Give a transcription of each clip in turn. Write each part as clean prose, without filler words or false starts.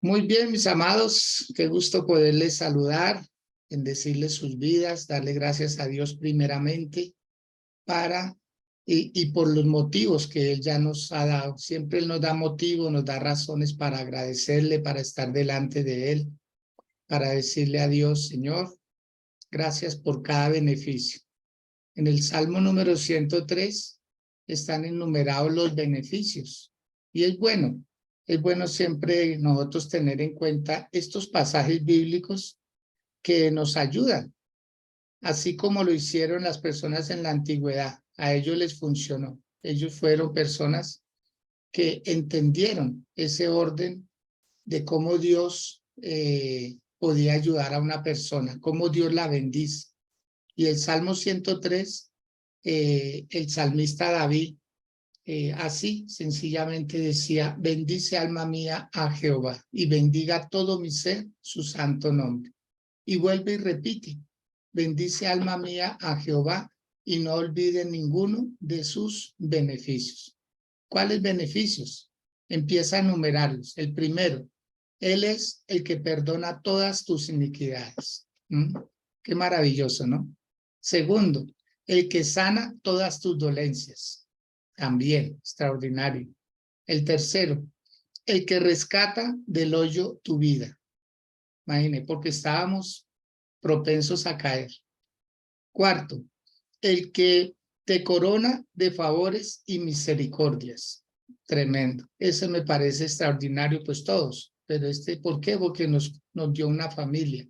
Muy bien, mis amados, qué gusto poderles saludar, bendecirles sus vidas, darle gracias a Dios primeramente para y por los motivos que Él ya nos ha dado. Siempre Él nos da motivos, nos da razones para agradecerle, para estar delante de Él, para decirle a Dios, Señor, gracias por cada beneficio. En el Salmo número 103 están enumerados los beneficios y es bueno siempre nosotros tener en cuenta estos pasajes bíblicos que nos ayudan, así como lo hicieron las personas en la antigüedad. A ellos les funcionó. Ellos fueron personas que entendieron ese orden de cómo Dios podía ayudar a una persona, cómo Dios la bendice. Y el Salmo 103, el salmista David, así sencillamente decía, bendice alma mía a Jehová y bendiga todo mi ser su santo nombre. Y vuelve y repite, bendice alma mía a Jehová y no olvide ninguno de sus beneficios. ¿Cuáles beneficios? Empieza a enumerarlos. El primero, Él es el que perdona todas tus iniquidades. Qué maravilloso, ¿no? Segundo, el que sana todas tus dolencias. También, extraordinario. El tercero, el que rescata del hoyo tu vida. Imagine, porque estábamos propensos a caer. Cuarto, el que te corona de favores y misericordias. Tremendo. Eso me parece extraordinario, pues todos. Pero ¿por qué? Porque nos dio una familia,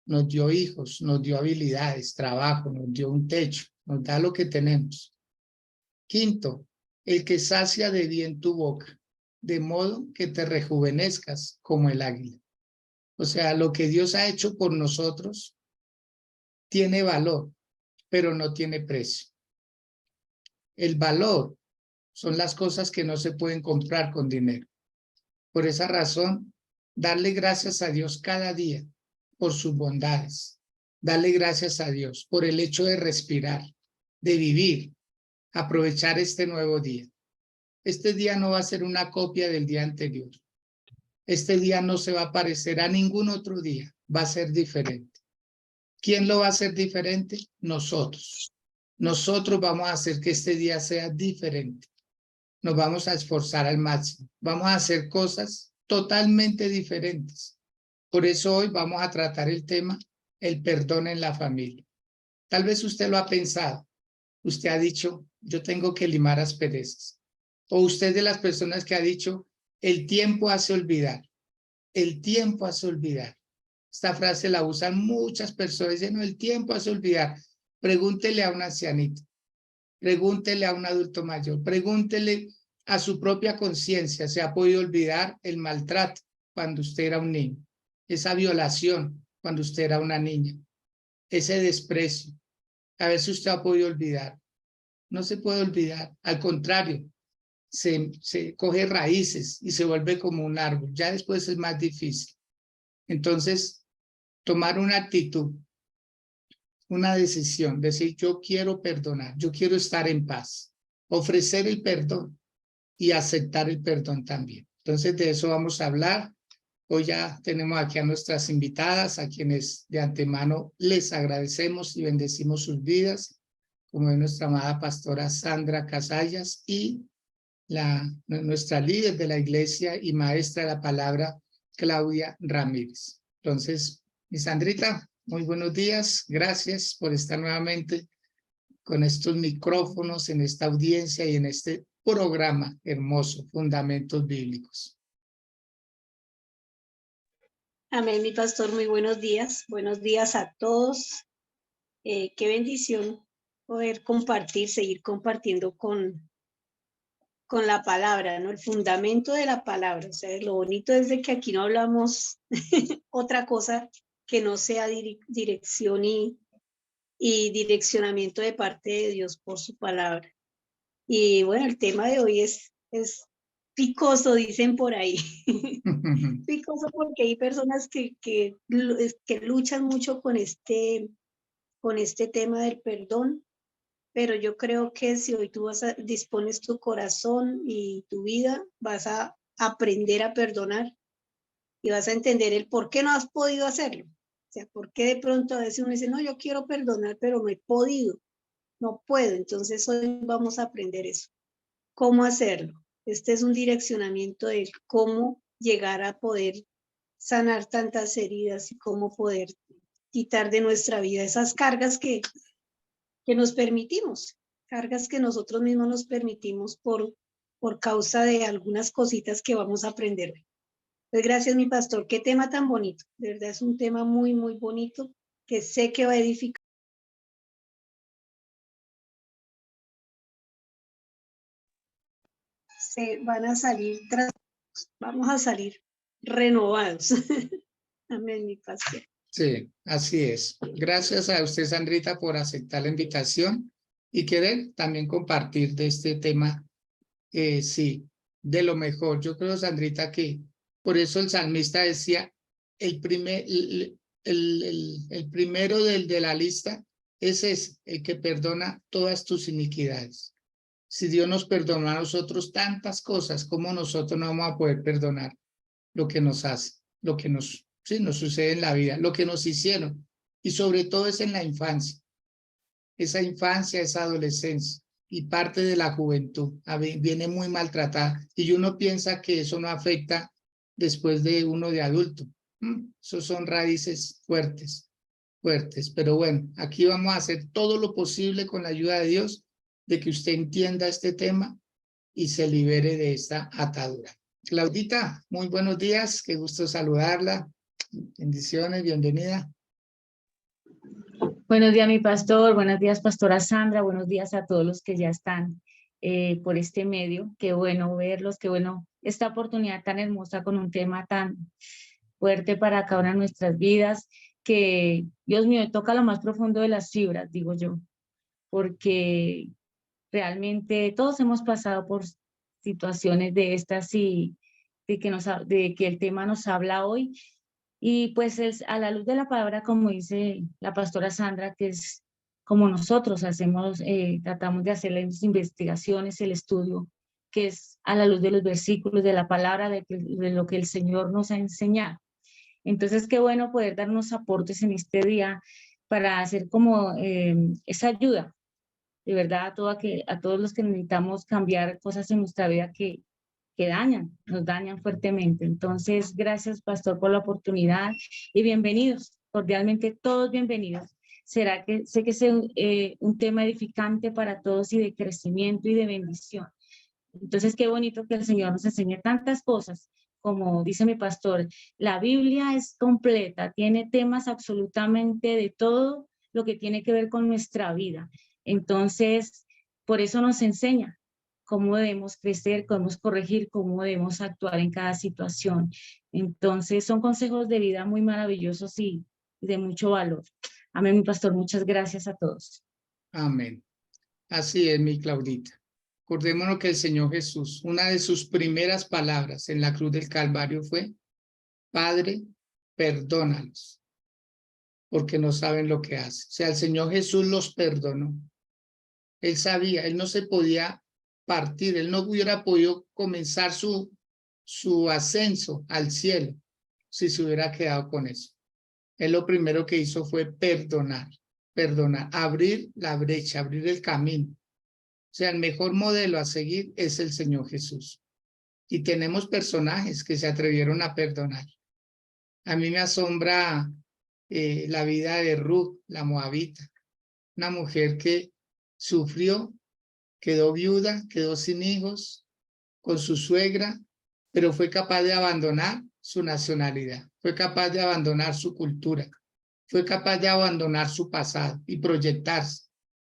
nos dio hijos, nos dio habilidades, trabajo, nos dio un techo, nos da lo que tenemos. Quinto, el que sacia de bien tu boca, de modo que te rejuvenezcas como el águila. O sea, lo que Dios ha hecho por nosotros tiene valor, pero no tiene precio. El valor son las cosas que no se pueden comprar con dinero. Por esa razón, darle gracias a Dios cada día por sus bondades. Darle gracias a Dios por el hecho de respirar, de vivir, aprovechar este nuevo día. Este día no va a ser una copia del día anterior. Este día no se va a parecer a ningún otro día. Va a ser diferente. ¿Quién lo va a hacer diferente? Nosotros. Nosotros vamos a hacer que este día sea diferente. Nos vamos a esforzar al máximo. Vamos a hacer cosas totalmente diferentes. Por eso hoy vamos a tratar el tema, el perdón en la familia. Tal vez usted lo ha pensado. Usted ha dicho, yo tengo que limar asperezas. O usted es de las personas que ha dicho, el tiempo hace olvidar. El tiempo hace olvidar. Esta frase la usan muchas personas. Dicen, no, el tiempo hace olvidar. Pregúntele a un ancianito. Pregúntele a un adulto mayor. Pregúntele a su propia conciencia. ¿Se ha podido olvidar el maltrato cuando usted era un niño? Esa violación cuando usted era una niña. Ese desprecio. A ver si usted ha podido olvidar. No se puede olvidar. Al contrario, se coge raíces y se vuelve como un árbol. Ya después es más difícil. Entonces, tomar una actitud, una decisión, decir yo quiero perdonar, yo quiero estar en paz, ofrecer el perdón y aceptar el perdón también. Entonces, de eso vamos a hablar. Hoy ya tenemos aquí a nuestras invitadas, a quienes de antemano les agradecemos y bendecimos sus vidas, como es nuestra amada pastora Sandra Casallas y nuestra líder de la iglesia y maestra de la palabra, Claudia Ramírez. Entonces, mi Sandrita, muy buenos días. Gracias por estar nuevamente con estos micrófonos en esta audiencia y en este programa hermoso, Fundamentos Bíblicos. Amén, mi pastor, muy buenos días. Buenos días a todos. Qué bendición poder compartir, seguir compartiendo con la palabra, ¿no? El fundamento de la palabra. O sea, lo bonito es de que aquí no hablamos otra cosa que no sea dirección y direccionamiento de parte de Dios por su palabra. Y bueno, el tema de hoy es picoso, dicen por ahí. Picoso porque hay personas que luchan mucho con este tema del perdón, pero yo creo que si hoy tú dispones tu corazón y tu vida, vas a aprender a perdonar y vas a entender el por qué no has podido hacerlo. O sea, por qué de pronto a veces uno dice, no, yo quiero perdonar, pero no he podido, no puedo. Entonces hoy vamos a aprender eso. ¿Cómo hacerlo? Este es un direccionamiento de cómo llegar a poder sanar tantas heridas y cómo poder quitar de nuestra vida esas cargas que nos permitimos, cargas que nosotros mismos nos permitimos por causa de algunas cositas que vamos a aprender. Pues gracias, mi pastor. Qué tema tan bonito. De verdad es un tema muy, muy bonito que sé que va a edificar. Se van a salir, vamos a salir renovados. Amén, mi pastor. Sí, así es. Gracias a usted, Sandrita, por aceptar la invitación y querer también compartir de este tema, sí, de lo mejor. Yo creo, Sandrita, que por eso el salmista decía, el primero de la lista es el que perdona todas tus iniquidades. Si Dios nos perdonó a nosotros tantas cosas, ¿cómo nosotros no vamos a poder perdonar lo que nos hace, lo que nos sucede en la vida, lo que nos hicieron? Y sobre todo es en la infancia, esa adolescencia y parte de la juventud viene muy maltratada y uno piensa que eso no afecta después de uno de adulto. Esos son raíces fuertes, pero bueno, aquí vamos a hacer todo lo posible con la ayuda de Dios de que usted entienda este tema y se libere de esta atadura. Claudita, muy buenos días, qué gusto saludarla. Bendiciones, bienvenida. Buenos días, mi pastor. Buenos días, pastora Sandra. Buenos días a todos los que ya están por este medio. Qué bueno verlos, qué bueno esta oportunidad tan hermosa con un tema tan fuerte para cada una de nuestras vidas, que, Dios mío, toca lo más profundo de las fibras, digo yo, porque realmente todos hemos pasado por situaciones de estas y de que el tema nos habla hoy. Y pues es a la luz de la palabra, como dice la pastora Sandra, que es como nosotros hacemos, tratamos de hacer las investigaciones, el estudio, que es a la luz de los versículos, de la palabra, de lo que el Señor nos ha enseñado. Entonces, qué bueno poder darnos aportes en este día para hacer como esa ayuda, de verdad, a todos los que necesitamos cambiar cosas en nuestra vida que nos dañan fuertemente. Entonces, gracias, pastor, por la oportunidad y bienvenidos, cordialmente todos bienvenidos. Sé que es un tema edificante para todos y de crecimiento y de bendición. Entonces, qué bonito que el Señor nos enseñe tantas cosas. Como dice mi pastor, la Biblia es completa, tiene temas absolutamente de todo lo que tiene que ver con nuestra vida. Entonces, por eso nos enseña cómo debemos crecer, cómo debemos corregir, cómo debemos actuar en cada situación. Entonces, son consejos de vida muy maravillosos y de mucho valor. Amén, mi pastor. Muchas gracias a todos. Amén. Así es, mi Claudita. Acordémonos que el Señor Jesús, una de sus primeras palabras en la cruz del Calvario fue: Padre, perdónalos, porque no saben lo que hacen. O sea, el Señor Jesús los perdonó. Él sabía, él no se podía partir, él no hubiera podido comenzar su ascenso al cielo si se hubiera quedado con eso. Él lo primero que hizo fue perdonar, abrir la brecha, abrir el camino. O sea, el mejor modelo a seguir es el Señor Jesús. Y tenemos personajes que se atrevieron a perdonar. A mí me asombra la vida de Ruth, la moabita, una mujer que sufrió, quedó viuda, quedó sin hijos, con su suegra, pero fue capaz de abandonar su nacionalidad, fue capaz de abandonar su cultura, fue capaz de abandonar su pasado y proyectarse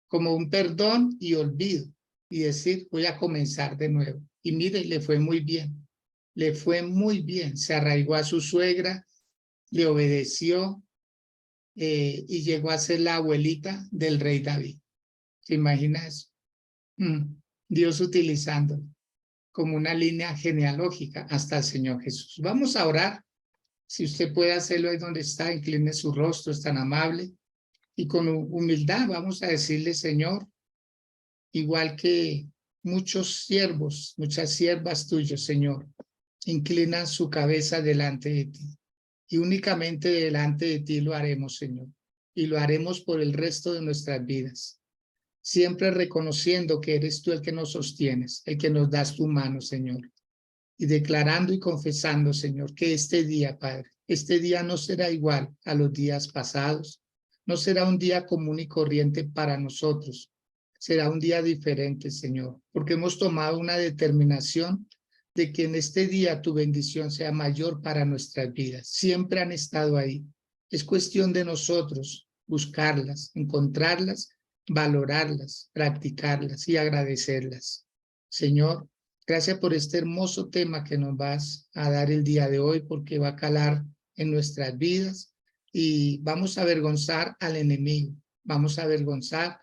como un perdón y olvido y decir, voy a comenzar de nuevo. Y mire, le fue muy bien, se arraigó a su suegra, le obedeció y llegó a ser la abuelita del rey David. ¿Se imagina eso? Dios utilizando como una línea genealógica hasta el Señor Jesús. Vamos a orar. Si usted puede hacerlo ahí donde está, incline su rostro, es tan amable. Y con humildad vamos a decirle, Señor, igual que muchos siervos, muchas siervas tuyos, Señor, inclinan su cabeza delante de ti. Y únicamente delante de ti lo haremos, Señor. Y lo haremos por el resto de nuestras vidas. Siempre reconociendo que eres tú el que nos sostienes, el que nos das tu mano, Señor. Y declarando y confesando, Señor, que este día, Padre, este día no será igual a los días pasados. No será un día común y corriente para nosotros. Será un día diferente, Señor, porque hemos tomado una determinación de que en este día tu bendición sea mayor para nuestras vidas. Siempre han estado ahí. Es cuestión de nosotros buscarlas, encontrarlas, valorarlas, practicarlas y agradecerlas. Señor, gracias por este hermoso tema que nos vas a dar el día de hoy, porque va a calar en nuestras vidas y vamos a avergonzar al enemigo. Vamos a avergonzar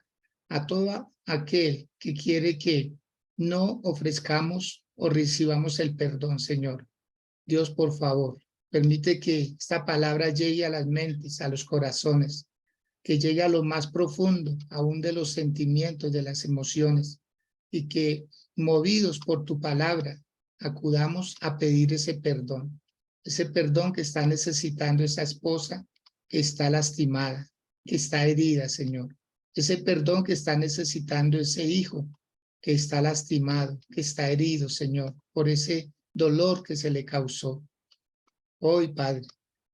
a todo aquel que quiere que no ofrezcamos o recibamos el perdón, Señor. Dios, por favor, permite que esta palabra llegue a las mentes, a los corazones, que llegue a lo más profundo, aún de los sentimientos, de las emociones, y que, movidos por tu palabra, acudamos a pedir ese perdón que está necesitando esa esposa que está lastimada, que está herida, Señor. Ese perdón que está necesitando ese hijo que está lastimado, que está herido, Señor, por ese dolor que se le causó. Hoy, Padre,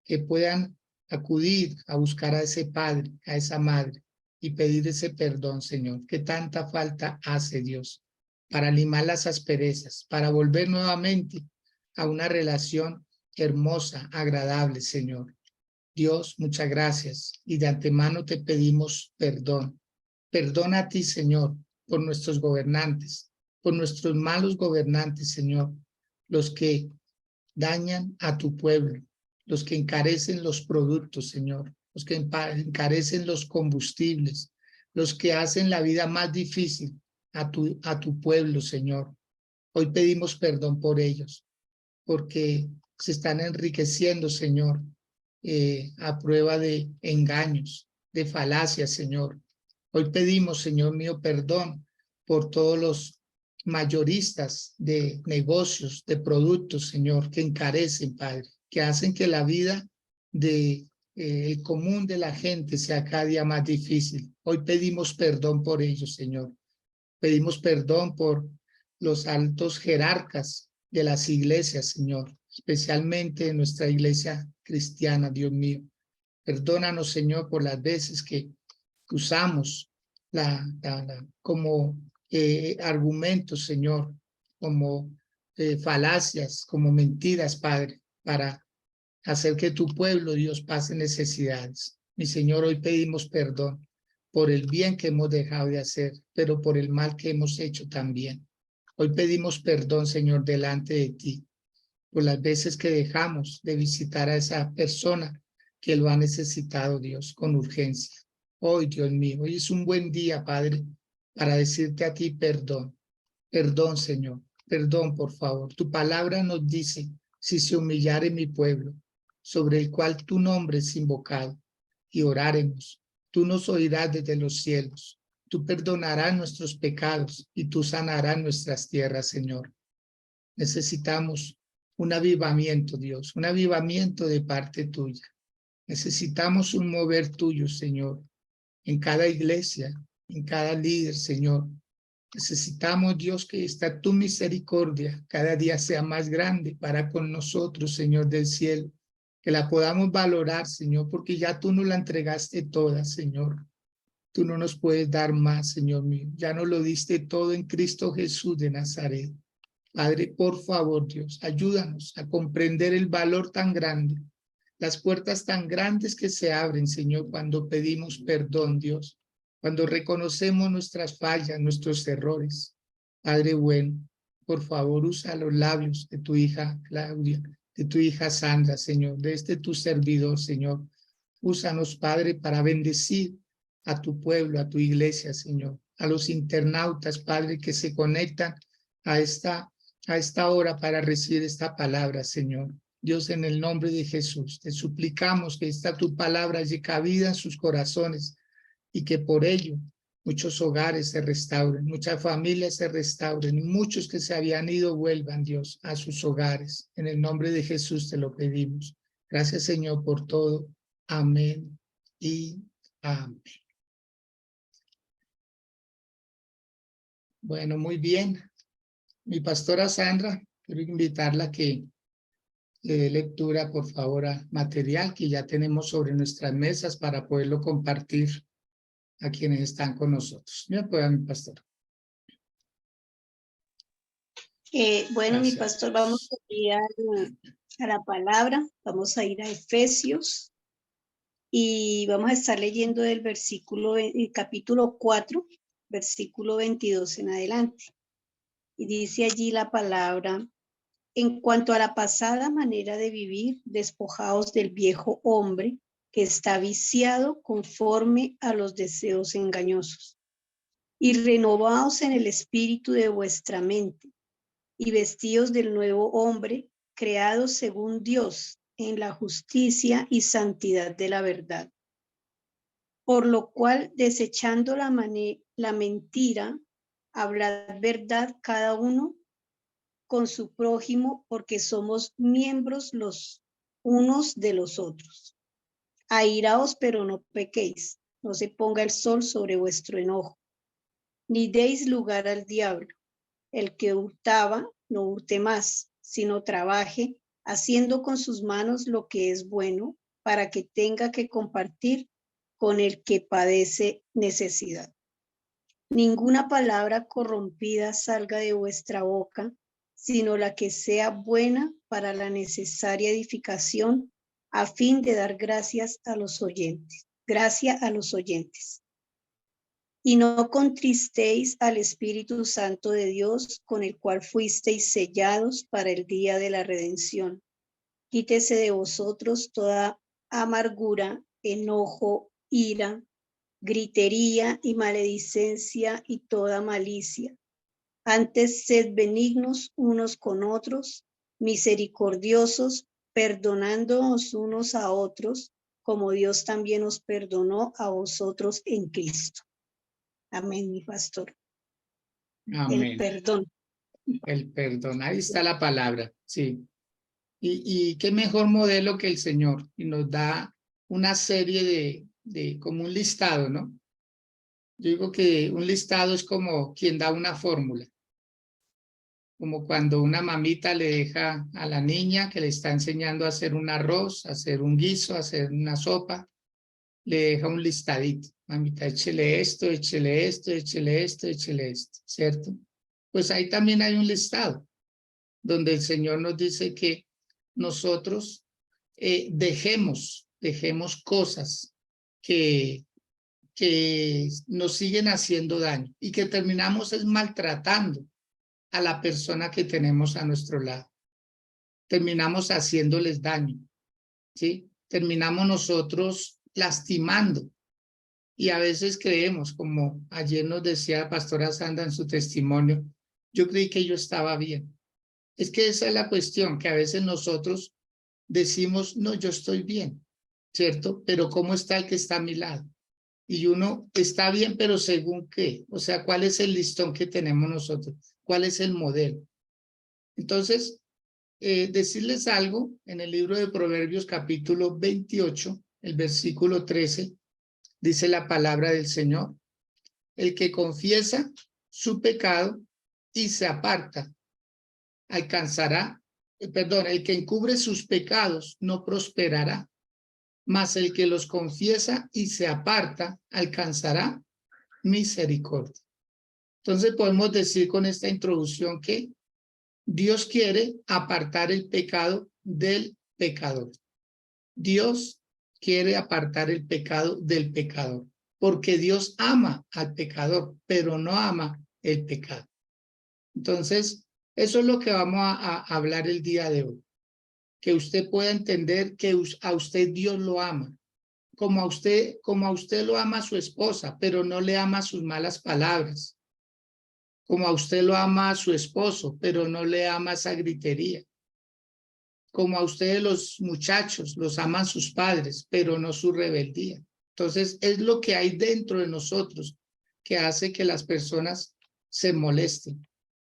que puedan acudir a buscar a ese padre, a esa madre, y pedir ese perdón, Señor, que tanta falta hace, Dios, para limar las asperezas, para volver nuevamente a una relación hermosa, agradable, Señor. Dios, muchas gracias, y de antemano te pedimos perdón. Perdona a ti, Señor, por nuestros gobernantes, por nuestros malos gobernantes, Señor, los que dañan a tu pueblo, los que encarecen los productos, Señor, los que encarecen los combustibles, los que hacen la vida más difícil a tu pueblo, Señor. Hoy pedimos perdón por ellos, porque se están enriqueciendo, Señor, a prueba de engaños, de falacias, Señor. Hoy pedimos, Señor mío, perdón por todos los mayoristas de negocios, de productos, Señor, que encarecen, Padre, que hacen que la vida de el común de la gente sea cada día más difícil. Hoy pedimos perdón por ellos, Señor. Pedimos perdón por los altos jerarcas de las iglesias, Señor, especialmente en nuestra iglesia cristiana, Dios mío. Perdónanos, Señor, por las veces que usamos como argumentos, Señor, como falacias, como mentiras, Padre, para hacer que tu pueblo, Dios, pase necesidades. Mi Señor, hoy pedimos perdón por el bien que hemos dejado de hacer, pero por el mal que hemos hecho también. Hoy pedimos perdón, Señor, delante de ti, por las veces que dejamos de visitar a esa persona que lo ha necesitado, Dios, con urgencia. Hoy, Dios mío, hoy es un buen día, Padre, para decirte a ti perdón. Perdón, Señor, perdón, por favor. Tu palabra nos dice, si se humillare mi pueblo, sobre el cual tu nombre es invocado, y oráremos, tú nos oirás desde los cielos. Tú perdonarás nuestros pecados y tú sanarás nuestras tierras, Señor. Necesitamos un avivamiento, Dios, un avivamiento de parte tuya. Necesitamos un mover tuyo, Señor, en cada iglesia, en cada líder, Señor. Necesitamos, Dios, que esta tu misericordia cada día sea más grande para con nosotros, Señor del cielo. Que la podamos valorar, Señor, porque ya tú nos la entregaste toda, Señor. Tú no nos puedes dar más, Señor mío. Ya nos lo diste todo en Cristo Jesús de Nazaret. Padre, por favor, Dios, ayúdanos a comprender el valor tan grande, las puertas tan grandes que se abren, Señor, cuando pedimos perdón, Dios, cuando reconocemos nuestras fallas, nuestros errores. Padre bueno, por favor, usa los labios de tu hija Claudia, de tu hija Sandra, Señor, de tu servidor, Señor. Úsanos, Padre, para bendecir a tu pueblo, a tu iglesia, Señor, a los internautas, Padre, que se conectan a esta hora para recibir esta palabra, Señor. Dios, en el nombre de Jesús, te suplicamos que esta tu palabra llegue cabida en sus corazones y que por ello muchos hogares se restauren, muchas familias se restauren, muchos que se habían ido vuelvan, Dios, a sus hogares. En el nombre de Jesús te lo pedimos. Gracias, Señor, por todo. Amén y amén. Bueno, muy bien. Mi pastora Sandra, quiero invitarla a que le dé lectura, por favor, a material que ya tenemos sobre nuestras mesas para poderlo compartir a quienes están con nosotros. Me apoya, mi pastor. Bueno, mi Gracias. pastor, vamos a ir a la palabra, vamos a ir a Efesios y vamos a estar leyendo del el capítulo 4, versículo 22 en adelante. Y dice allí la palabra: en cuanto a la pasada manera de vivir, despojaos del viejo hombre que está viciado conforme a los deseos engañosos, y renovaos en el espíritu de vuestra mente, y vestíos del nuevo hombre, creado según Dios, en la justicia y santidad de la verdad. Por lo cual, desechando la mentira, hablad verdad cada uno con su prójimo, porque somos miembros los unos de los otros. Airaos, pero no pequéis, no se ponga el sol sobre vuestro enojo, ni deis lugar al diablo. El que hurtaba, no hurte más, sino trabaje, haciendo con sus manos lo que es bueno, para que tenga que compartir con el que padece necesidad. Ninguna palabra corrompida salga de vuestra boca, sino la que sea buena para la necesaria edificación, a fin de dar gracias a los oyentes. Gracias a los oyentes. Y no contristéis al Espíritu Santo de Dios, con el cual fuisteis sellados para el día de la redención. Quítese de vosotros toda amargura, enojo, ira, gritería y maledicencia y toda malicia. Antes sed benignos unos con otros, misericordiosos, perdonándoos unos a otros, como Dios también os perdonó a vosotros en Cristo. Amén, mi pastor. Amén. El perdón. El perdón, ahí está la palabra, sí. Y qué mejor modelo que el Señor, y nos da una serie como un listado, ¿no? Yo digo que un listado es como quien da una fórmula, como cuando una mamita le deja a la niña que le está enseñando a hacer un arroz, a hacer un guiso, a hacer una sopa, le deja un listadito. Mamita, échele esto, échele esto, échele esto, échele esto, ¿cierto? Pues ahí también hay un listado donde el Señor nos dice que nosotros dejemos cosas que nos siguen haciendo daño y que terminamos es maltratando a la persona que tenemos a nuestro lado. Terminamos haciéndoles daño, ¿sí? Terminamos nosotros lastimando. Y a veces creemos, como ayer nos decía la pastora Sandra en su testimonio, yo creí que yo estaba bien. Es que esa es la cuestión, que a veces nosotros decimos, no, yo estoy bien, ¿cierto? Pero ¿cómo está el que está a mi lado? Y uno está bien, pero ¿según qué? O sea, ¿cuál es el listón que tenemos nosotros? ¿Cuál es el modelo? Entonces, decirles algo, en el libro de Proverbios capítulo 28, el versículo 13, dice la palabra del Señor: el que confiesa su pecado y se aparta, alcanzará, el que encubre sus pecados no prosperará, mas el que los confiesa y se aparta alcanzará misericordia. Entonces podemos decir con esta introducción que Dios quiere apartar el pecado del pecador. Dios quiere apartar el pecado del pecador, porque Dios ama al pecador, pero no ama el pecado. Entonces, eso es lo que vamos a hablar el día de hoy. Que usted pueda entender que a usted Dios lo ama, como a usted lo ama a su esposa, pero no le ama sus malas palabras, como a usted lo ama a su esposo, pero no le ama esa gritería, como a ustedes los muchachos los aman sus padres, pero no su rebeldía. Entonces es lo que hay dentro de nosotros que hace que las personas se molesten.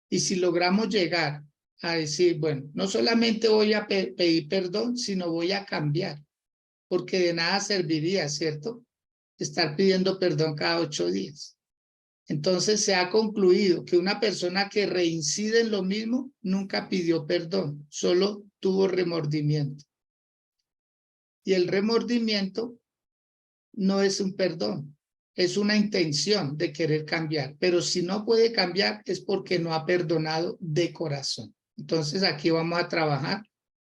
Y si logramos llegar a decir, bueno, no solamente voy a pedir perdón, sino voy a cambiar, porque de nada serviría, ¿cierto? Estar pidiendo perdón cada 8 días. Entonces se ha concluido que una persona que reincide en lo mismo nunca pidió perdón, solo tuvo remordimiento. Y el remordimiento no es un perdón, es una intención de querer cambiar. Pero si no puede cambiar es porque no ha perdonado de corazón. Entonces aquí vamos a trabajar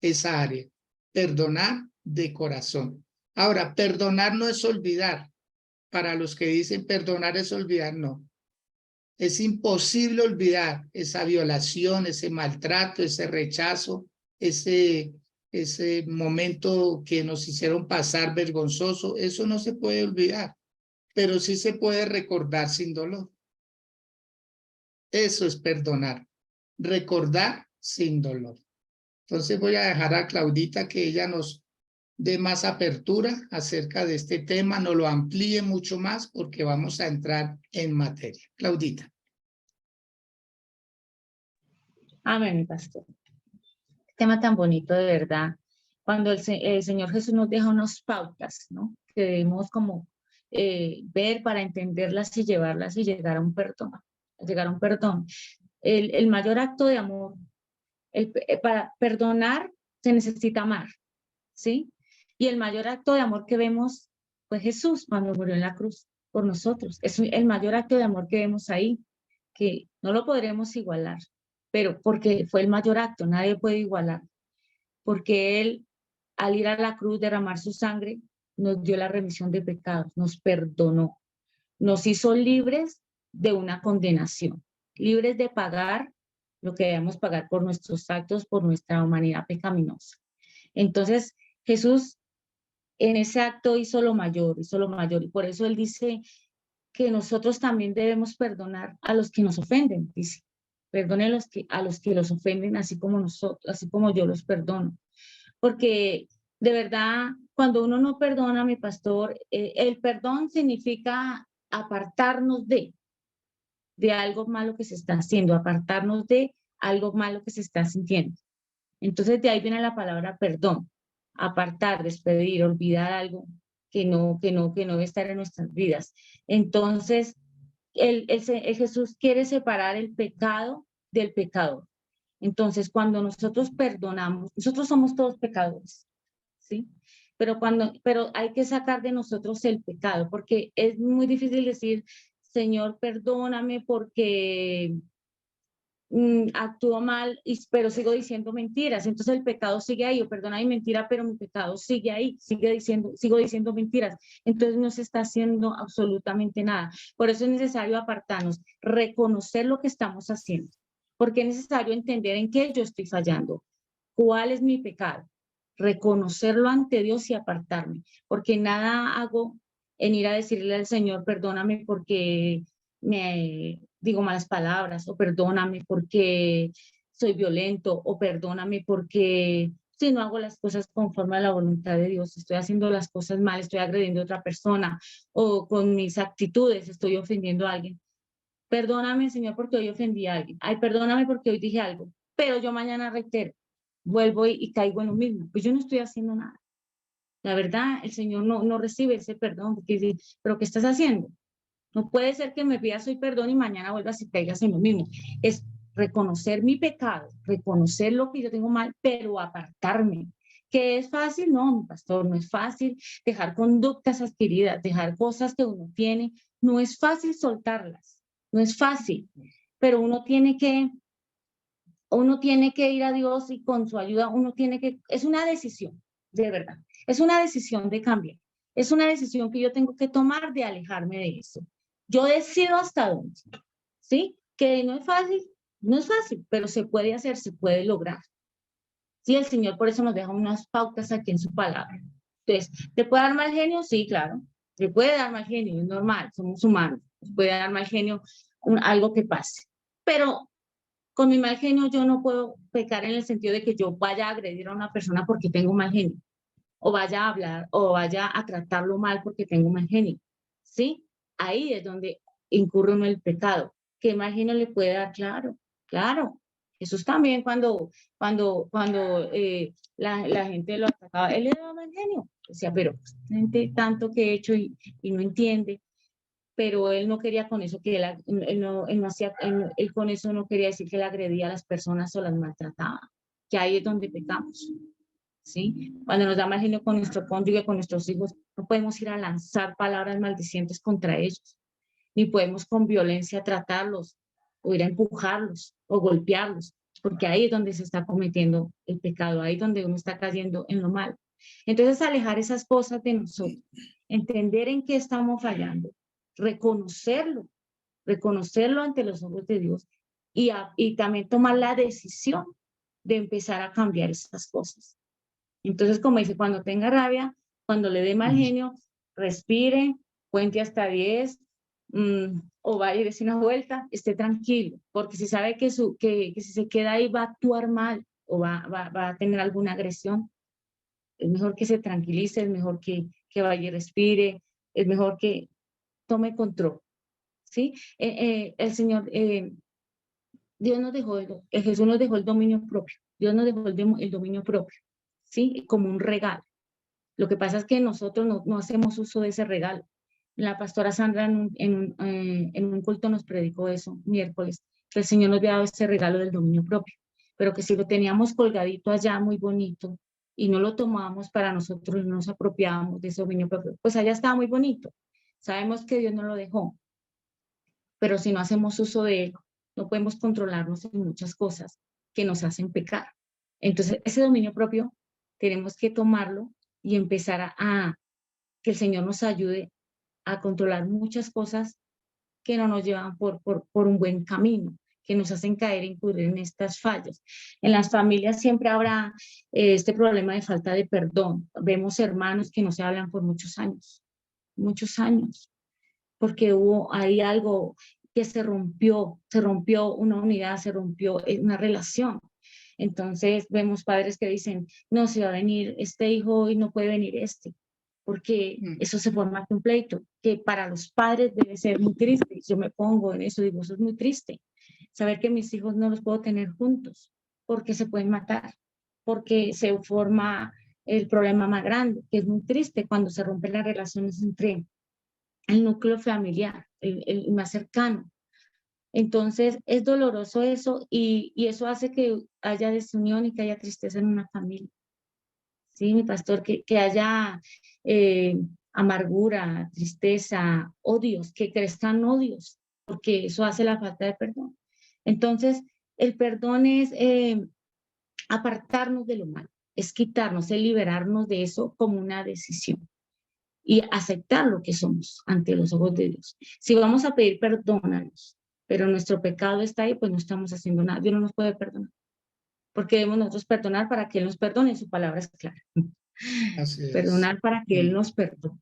esa área, perdonar de corazón. Ahora, perdonar no es olvidar. Para los que dicen perdonar es olvidar, no. Es imposible olvidar esa violación, ese maltrato, ese rechazo, ese momento que nos hicieron pasar vergonzoso. Eso no se puede olvidar, pero sí se puede recordar sin dolor. Eso es perdonar, recordar sin dolor. Entonces voy a dejar a Claudita que ella nos dé más apertura acerca de este tema, nos lo amplíe mucho más porque vamos a entrar en materia. Claudita. Amén, mi pastor. Tema tan bonito, de verdad. Cuando el Señor Jesús nos deja unas pautas, ¿no? Que debemos como ver para entenderlas y llevarlas y llegar a un perdón. Llegar a un perdón. El mayor acto de amor, para perdonar se necesita amar, ¿sí? Y el mayor acto de amor que vemos fue Jesús cuando murió en la cruz por nosotros. Es el mayor acto de amor que vemos ahí, que no lo podremos igualar, pero porque fue el mayor acto, nadie puede igualar, porque Él, al ir a la cruz, derramar su sangre, nos dio la remisión de pecados, nos perdonó, nos hizo libres de una condenación, libres de pagar lo que debemos pagar por nuestros actos, por nuestra humanidad pecaminosa. Entonces, Jesús en ese acto hizo lo mayor, y por eso Él dice que nosotros también debemos perdonar a los que nos ofenden, dice. Perdone a los que los ofenden, así como nosotros, así como yo los perdono. Porque de verdad, cuando uno no perdona, mi pastor, el perdón significa apartarnos de algo malo que se está haciendo, apartarnos de algo malo que se está sintiendo. Entonces de ahí viene la palabra perdón, apartar, despedir, olvidar algo que no debe estar en nuestras vidas. Entonces, el Jesús quiere separar el pecado del pecador. Entonces, cuando nosotros perdonamos, nosotros somos todos pecadores, ¿sí? Pero hay que sacar de nosotros el pecado, porque es muy difícil decir, Señor, perdóname porque actúo mal, pero sigo diciendo mentiras. Entonces el pecado sigue ahí, o perdona mi mentira, pero mi pecado sigue ahí, sigo diciendo mentiras. Entonces no se está haciendo absolutamente nada. Por eso es necesario apartarnos, reconocer lo que estamos haciendo, porque es necesario entender en qué yo estoy fallando, cuál es mi pecado, reconocerlo ante Dios y apartarme, porque nada hago en ir a decirle al Señor, perdóname porque me digo malas palabras, o perdóname porque soy violento, o perdóname porque si no hago las cosas conforme a la voluntad de Dios, estoy haciendo las cosas mal, estoy agrediendo a otra persona, o con mis actitudes estoy ofendiendo a alguien. Perdóname, Señor, porque hoy ofendí a alguien. Ay, perdóname porque hoy dije algo, pero yo mañana reitero, vuelvo y caigo en lo mismo. Pues yo no estoy haciendo nada. La verdad, el Señor no recibe ese perdón, porque dice, pero ¿qué estás haciendo? No puede ser que me pidas hoy perdón y mañana vuelvas y caigas en lo mismo. Es reconocer mi pecado, reconocer lo que yo tengo mal, pero apartarme. ¿Que es fácil? No, mi pastor, no es fácil dejar conductas adquiridas, dejar cosas que uno tiene. No es fácil soltarlas, no es fácil, pero uno tiene que ir a Dios y con su ayuda es una decisión, de verdad, es una decisión de cambiar, es una decisión que yo tengo que tomar de alejarme de eso. Yo decido hasta dónde, ¿sí? Que no es fácil, pero se puede hacer, se puede lograr. Sí, el Señor por eso nos deja unas pautas aquí en su palabra. Entonces, ¿te puede dar mal genio? Sí, claro, te puede dar mal genio, es normal, somos humanos, nos puede dar mal genio algo que pase, pero con mi mal genio yo no puedo pecar en el sentido de que yo vaya a agredir a una persona porque tengo mal genio, o vaya a hablar, o vaya a tratarlo mal porque tengo mal genio, ¿sí? Ahí es donde incurre uno en el pecado. ¿Qué mal genio le puede dar? Claro, claro. Jesús también cuando la gente lo atacaba, él le daba mal genio. Decía, pero gente tanto que he hecho y no entiende. Pero él no quería con eso que él con eso no quería decir que él agredía a las personas o las maltrataba, que ahí es donde pecamos, ¿sí? Cuando nos da mal genio con nuestro cónyuge, con nuestros hijos, no podemos ir a lanzar palabras maldicientes contra ellos, ni podemos con violencia tratarlos, o ir a empujarlos, o golpearlos, porque ahí es donde se está cometiendo el pecado, ahí es donde uno está cayendo en lo malo. Entonces, alejar esas cosas de nosotros, entender en qué estamos fallando, reconocerlo ante los ojos de Dios y también tomar la decisión de empezar a cambiar esas cosas. Entonces, como dice, cuando tenga rabia, cuando le dé mal genio, respire, cuente hasta 10, o vaya y dése una vuelta, esté tranquilo, porque si sabe que si se queda ahí va a actuar mal o va a tener alguna agresión, es mejor que se tranquilice, es mejor que vaya y respire, es mejor que tome control, ¿sí? El Señor, Dios nos dejó, Jesús nos dejó el dominio propio, Dios nos dejó el dominio propio, ¿sí? Como un regalo. Lo que pasa es que nosotros no hacemos uso de ese regalo. La pastora Sandra en un culto nos predicó eso, miércoles, que el Señor nos había dado ese regalo del dominio propio, pero que si lo teníamos colgadito allá muy bonito y no lo tomábamos para nosotros, no nos apropiábamos de ese dominio propio, pues allá estaba muy bonito. Sabemos que Dios nos lo dejó, pero si no hacemos uso de él, no podemos controlarnos en muchas cosas que nos hacen pecar. Entonces, ese dominio propio tenemos que tomarlo y empezar a que el Señor nos ayude a controlar muchas cosas que no nos llevan por un buen camino, que nos hacen caer e incurrir en estas fallas. En las familias siempre habrá este problema de falta de perdón. Vemos hermanos que no se hablan por muchos años, porque hubo ahí algo que se rompió una unidad, se rompió una relación. Entonces vemos padres que dicen, no, se va a venir este hijo y no puede venir este, porque eso se forma un pleito, que para los padres debe ser muy triste. Yo me pongo en eso, digo, eso es muy triste, saber que mis hijos no los puedo tener juntos, porque se pueden matar, porque se forma el problema más grande, que es muy triste cuando se rompen las relaciones entre el núcleo familiar, el más cercano. Entonces es doloroso eso y eso hace que haya desunión y que haya tristeza en una familia. Sí, mi pastor, que haya amargura, tristeza, odios, que crezcan odios, porque eso hace la falta de perdón. Entonces, el perdón es apartarnos de lo malo, es quitarnos, es liberarnos de eso como una decisión y aceptar lo que somos ante los ojos de Dios. Si vamos a pedir perdónanos, pero nuestro pecado está ahí, pues no estamos haciendo nada. Dios no nos puede perdonar, porque debemos nosotros perdonar para que Él nos perdone, su palabra es clara. Así es. Perdonar para que Él nos perdone.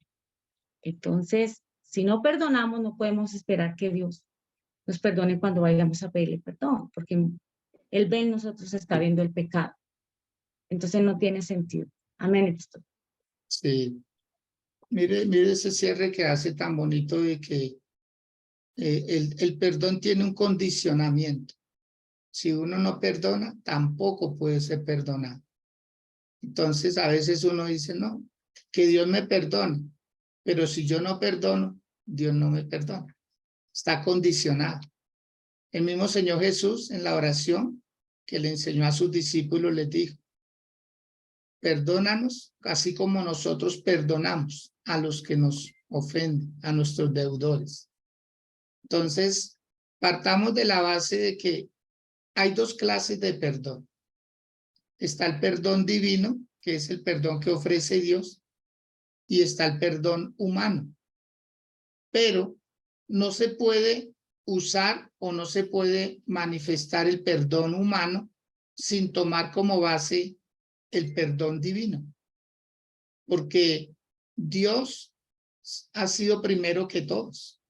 Entonces, si no perdonamos, no podemos esperar que Dios nos perdone cuando vayamos a pedirle perdón, porque Él ve en nosotros, está viendo el pecado. Entonces no tiene sentido. Amén, pastor. Sí. Mire ese cierre que hace tan bonito de que el perdón tiene un condicionamiento. Si uno no perdona, tampoco puede ser perdonado. Entonces, a veces uno dice, no, que Dios me perdone, pero si yo no perdono, Dios no me perdona. Está condicionado. El mismo Señor Jesús, en la oración que le enseñó a sus discípulos, les dijo, perdónanos, así como nosotros perdonamos a los que nos ofenden, a nuestros deudores. Entonces, partamos de la base de que hay dos clases de perdón. Está el perdón divino, que es el perdón que ofrece Dios, y está el perdón humano. Pero no se puede usar o no se puede manifestar el perdón humano sin tomar como base el perdón divino. Porque Dios ha sido primero que todos.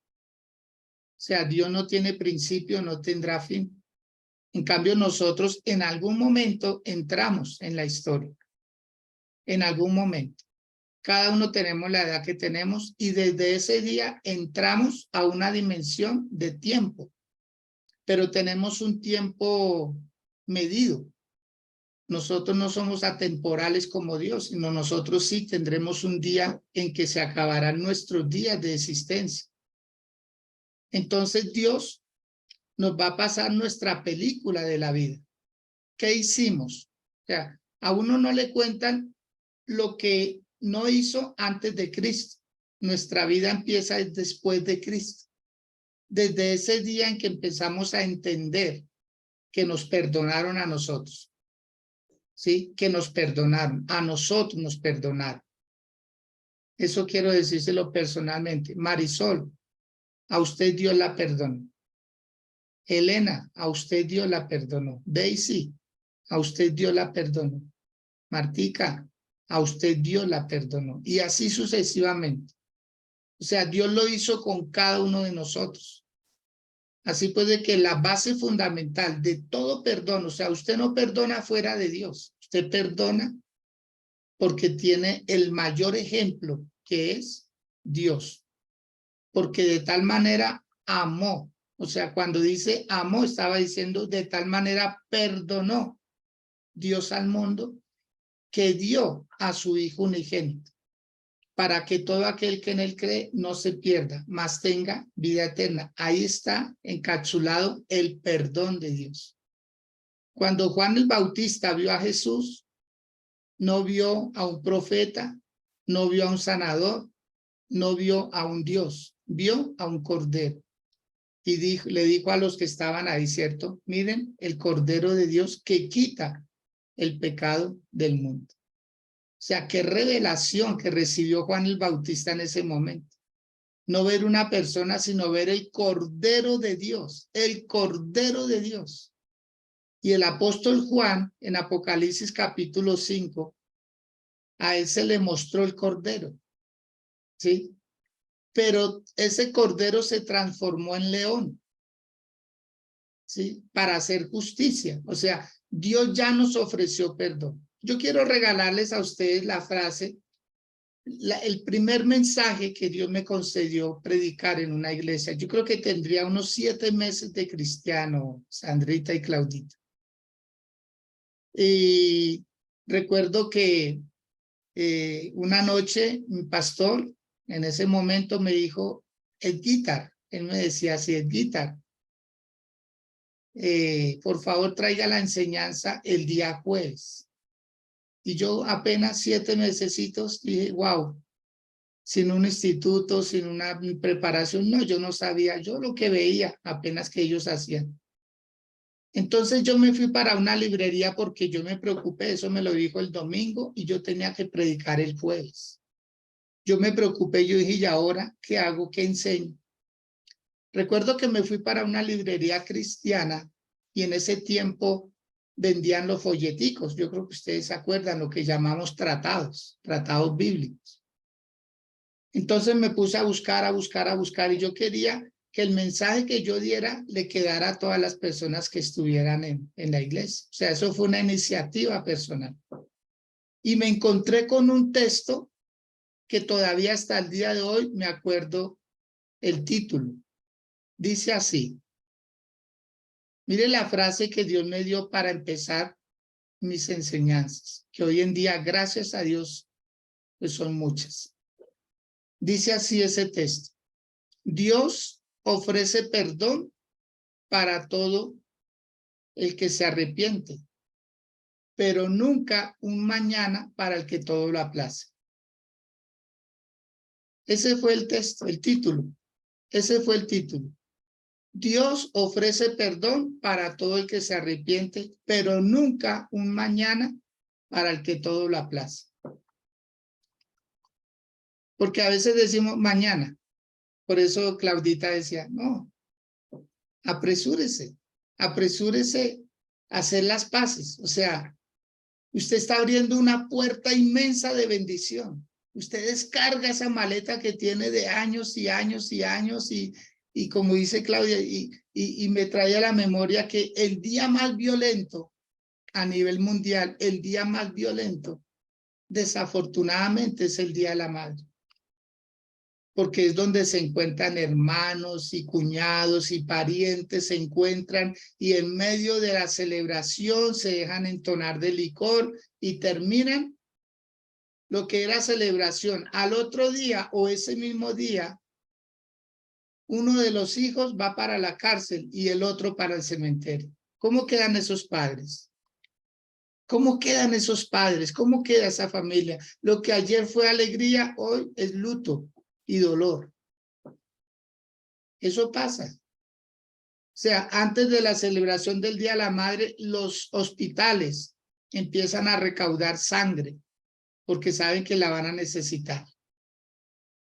O sea, Dios no tiene principio, no tendrá fin. En cambio, nosotros en algún momento entramos en la historia. En algún momento. Cada uno tenemos la edad que tenemos y desde ese día entramos a una dimensión de tiempo, pero tenemos un tiempo medido. Nosotros no somos atemporales como Dios, sino nosotros sí tendremos un día en que se acabarán nuestros días de existencia. Entonces Dios nos va a pasar nuestra película de la vida. ¿Qué hicimos? O sea, a uno no le cuentan lo que no hizo antes de Cristo. Nuestra vida empieza después de Cristo. Desde ese día en que empezamos a entender que nos perdonaron a nosotros. ¿Sí? Que nos perdonaron. A nosotros nos perdonaron. Eso quiero decírselo personalmente. Marisol, a usted Dios la perdonó. Elena, a usted Dios la perdonó. Daisy, a usted Dios la perdonó. Martica, a usted Dios la perdonó. Y así sucesivamente. O sea, Dios lo hizo con cada uno de nosotros. Así pues de que la base fundamental de todo perdón, o sea, usted no perdona fuera de Dios. Usted perdona porque tiene el mayor ejemplo que es Dios. Porque de tal manera amó. O sea, cuando dice amó, estaba diciendo de tal manera perdonó Dios al mundo que dio a su Hijo unigénito, para que todo aquel que en él cree no se pierda, mas tenga vida eterna. Ahí está encapsulado el perdón de Dios. Cuando Juan el Bautista vio a Jesús, no vio a un profeta, no vio a un sanador, no vio a un Dios, vio a un cordero. Y le dijo a los que estaban ahí, ¿cierto? Miren, el Cordero de Dios que quita el pecado del mundo. O sea, qué revelación que recibió Juan el Bautista en ese momento. No ver una persona, sino ver el Cordero de Dios, el Cordero de Dios. Y el apóstol Juan, en Apocalipsis capítulo 5, a él se le mostró el Cordero, ¿sí? Pero ese Cordero se transformó en león, ¿sí? Para hacer justicia. O sea, Dios ya nos ofreció perdón. Yo quiero regalarles a ustedes la frase, el primer mensaje que Dios me concedió predicar en una iglesia. Yo creo que tendría unos 7 meses de cristiano, Sandrita y Claudita. Y recuerdo que una noche mi pastor en ese momento me dijo, Edguitar, él me decía así, Edguitar, por favor traiga la enseñanza el día jueves. Y yo apenas 7 mesecitos dije, wow, sin un instituto, sin una preparación, no, yo no sabía, yo lo que veía apenas que ellos hacían. Entonces yo me fui para una librería porque yo me preocupé, eso me lo dijo el domingo y yo tenía que predicar el jueves. Yo me preocupé, yo dije, ¿y ahora qué hago? ¿Qué enseño? Recuerdo que me fui para una librería cristiana y en ese tiempo vendían los folleticos. Yo creo que ustedes se acuerdan lo que llamamos tratados bíblicos. Entonces me puse a buscar y yo quería que el mensaje que yo diera le quedara a todas las personas que estuvieran en la iglesia. O sea, eso fue una iniciativa personal. Y me encontré con un texto que todavía hasta el día de hoy me acuerdo el título. Dice así. Mire la frase que Dios me dio para empezar mis enseñanzas, que hoy en día, gracias a Dios, pues son muchas. Dice así ese texto. Dios ofrece perdón para todo el que se arrepiente, pero nunca un mañana para el que todo lo aplace. Ese fue el texto, el título. Ese fue el título. Dios ofrece perdón para todo el que se arrepiente, pero nunca un mañana para el que todo lo aplace. Porque a veces decimos mañana. Por eso Claudita decía, no, apresúrese a hacer las paces. O sea, usted está abriendo una puerta inmensa de bendición. Usted descarga esa maleta que tiene de años y años y años y como dice Claudia, y me trae a la memoria que el día más violento a nivel mundial, el día más violento desafortunadamente es el Día de la Madre, porque es donde se encuentran hermanos y cuñados y parientes, se encuentran y en medio de la celebración se dejan entonar de licor y terminan lo que era celebración. Al otro día o ese mismo día, uno de los hijos va para la cárcel y el otro para el cementerio. ¿Cómo quedan esos padres? ¿Cómo quedan esos padres? ¿Cómo queda esa familia? Lo que ayer fue alegría, hoy es luto y dolor. Eso pasa. O sea, antes de la celebración del Día de la Madre, los hospitales empiezan a recaudar sangre porque saben que la van a necesitar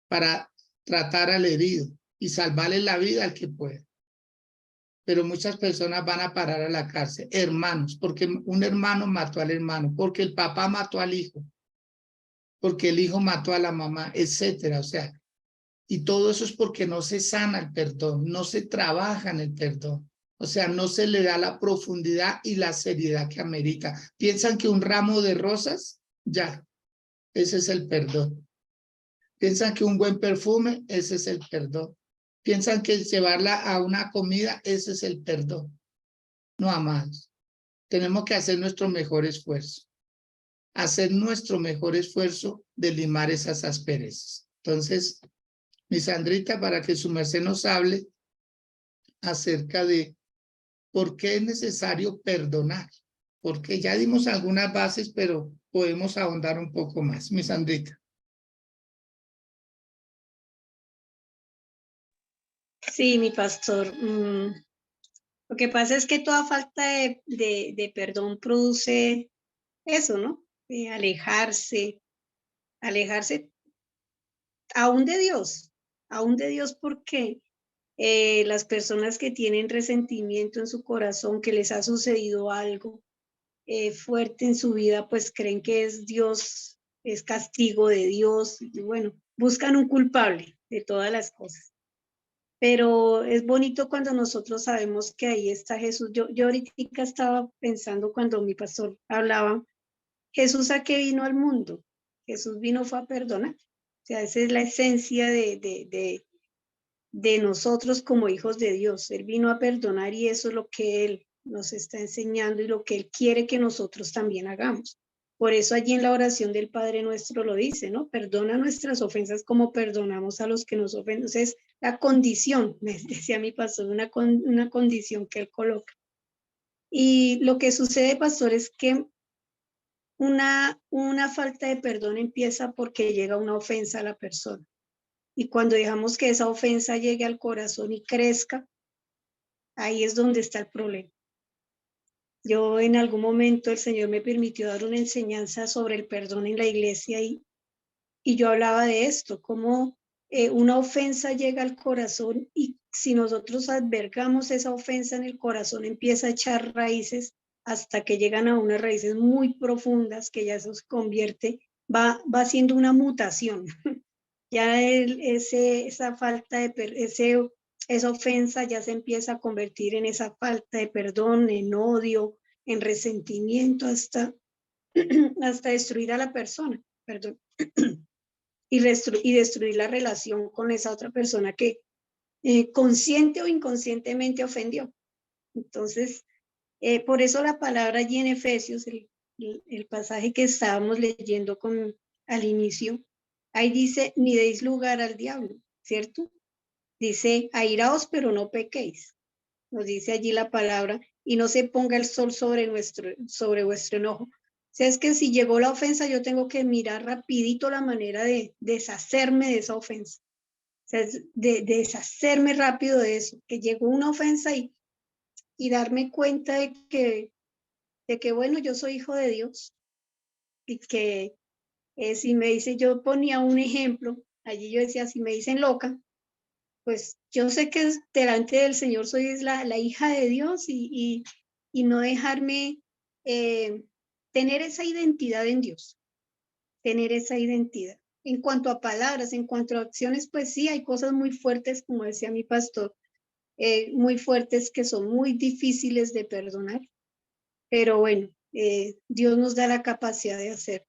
para tratar al herido y salvarle la vida al que pueda. Pero muchas personas van a parar a la cárcel, hermanos, porque un hermano mató al hermano, porque el papá mató al hijo, porque el hijo mató a la mamá, etcétera. O sea, y todo eso es porque no se sana el perdón, no se trabaja en el perdón. O sea, no se le da la profundidad y la seriedad que amerita. Piensan que un ramo de rosas, ya, ese es el perdón. Piensan que un buen perfume, ese es el perdón. Piensan que llevarla a una comida, ese es el perdón. No, amados. Tenemos que hacer nuestro mejor esfuerzo. Hacer nuestro mejor esfuerzo de limar esas asperezas. Entonces, mi Sandrita, para que su merced nos hable acerca de por qué es necesario perdonar. Porque ya dimos algunas bases, pero podemos ahondar un poco más. Mi Sandrita. Sí, mi pastor. Lo que pasa es que toda falta de perdón produce eso, ¿no? Alejarse aún de Dios porque las personas que tienen resentimiento en su corazón, que les ha sucedido algo fuerte en su vida, pues creen que es Dios, es castigo de Dios, y bueno, buscan un culpable de todas las cosas. Pero es bonito cuando nosotros sabemos que ahí está Jesús. Yo ahorita estaba pensando cuando mi pastor hablaba, Jesús a qué vino al mundo. Jesús vino fue a perdonar. O sea, esa es la esencia de nosotros como hijos de Dios. Él vino a perdonar y eso es lo que Él nos está enseñando y lo que Él quiere que nosotros también hagamos. Por eso allí en la oración del Padre Nuestro lo dice, ¿no? Perdona nuestras ofensas como perdonamos a los que nos ofenden. Entonces, la condición, me decía mi pastor, una condición que Él coloca. Y lo que sucede, pastor, es que una falta de perdón empieza porque llega una ofensa a la persona. Y cuando dejamos que esa ofensa llegue al corazón y crezca, ahí es donde está el problema. Yo en algún momento el Señor me permitió dar una enseñanza sobre el perdón en la iglesia y yo hablaba de esto, cómo una ofensa llega al corazón y si nosotros albergamos esa ofensa en el corazón empieza a echar raíces hasta que llegan a unas raíces muy profundas que ya eso se convierte, va haciendo una mutación. Ya esa falta de esa ofensa ya se empieza a convertir en esa falta de perdón, en odio, en resentimiento, hasta destruir a la persona, perdón, y destruir la relación con esa otra persona que consciente o inconscientemente ofendió. Entonces, por eso la palabra allí en Efesios, el pasaje que estábamos leyendo al inicio, ahí dice, ni deis lugar al diablo, ¿cierto? Dice, airaos, pero no pequéis. Nos dice allí la palabra, y no se ponga el sol sobre vuestro enojo. O sea, es que si llegó la ofensa, yo tengo que mirar rapidito la manera de deshacerme de esa ofensa. O sea, de deshacerme rápido de eso, que llegó una ofensa y darme cuenta de que, bueno, yo soy hijo de Dios y que si me dice, yo ponía un ejemplo, allí yo decía, si me dicen loca, pues yo sé que delante del Señor soy la hija de Dios y no dejarme tener esa identidad en Dios, tener esa identidad. En cuanto a palabras, en cuanto a acciones, pues sí, hay cosas muy fuertes, como decía mi pastor, muy fuertes que son muy difíciles de perdonar, pero bueno, Dios nos da la capacidad de hacer.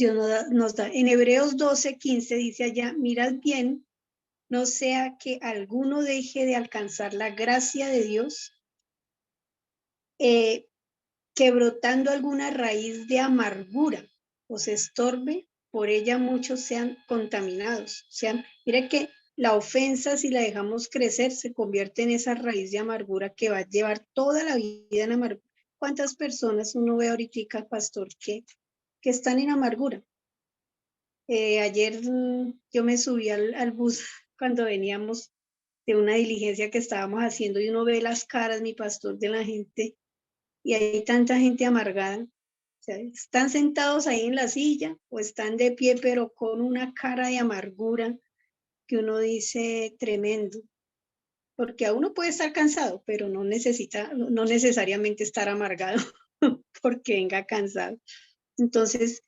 Dios nos da. En Hebreos 12:15 dice allá, mirad bien, no sea que alguno deje de alcanzar la gracia de Dios, que brotando alguna raíz de amargura os estorbe, por ella muchos sean contaminados. Mira que la ofensa, si la dejamos crecer, se convierte en esa raíz de amargura que va a llevar toda la vida en amargura. ¿Cuántas personas uno ve ahorita, pastor, que están en amargura? Ayer yo me subí al bus cuando veníamos de una diligencia que estábamos haciendo y uno ve las caras, mi pastor, de la gente, y hay tanta gente amargada. O sea, están sentados ahí en la silla o están de pie, pero con una cara de amargura que uno dice tremendo. Porque a uno puede estar cansado, pero no necesariamente estar amargado porque venga cansado. Entonces,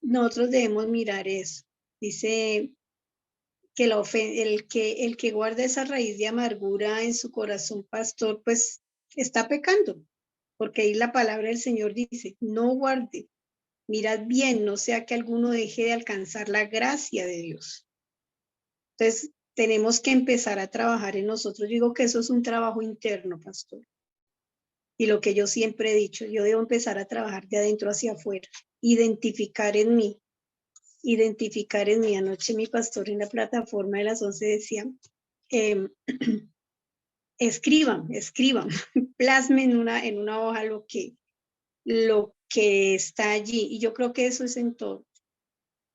nosotros debemos mirar eso. Dice que el que guarda esa raíz de amargura en su corazón, pastor, pues está pecando. Porque ahí la palabra del Señor dice, no guarde, mirad bien, no sea que alguno deje de alcanzar la gracia de Dios. Entonces, tenemos que empezar a trabajar en nosotros. Yo digo que eso es un trabajo interno, pastor. Y lo que yo siempre he dicho, yo debo empezar a trabajar de adentro hacia afuera, identificar en mí. Anoche mi pastor en la plataforma de las 11 decía, escriban, plasmen en una hoja lo que está allí. Y yo creo que eso es en todo.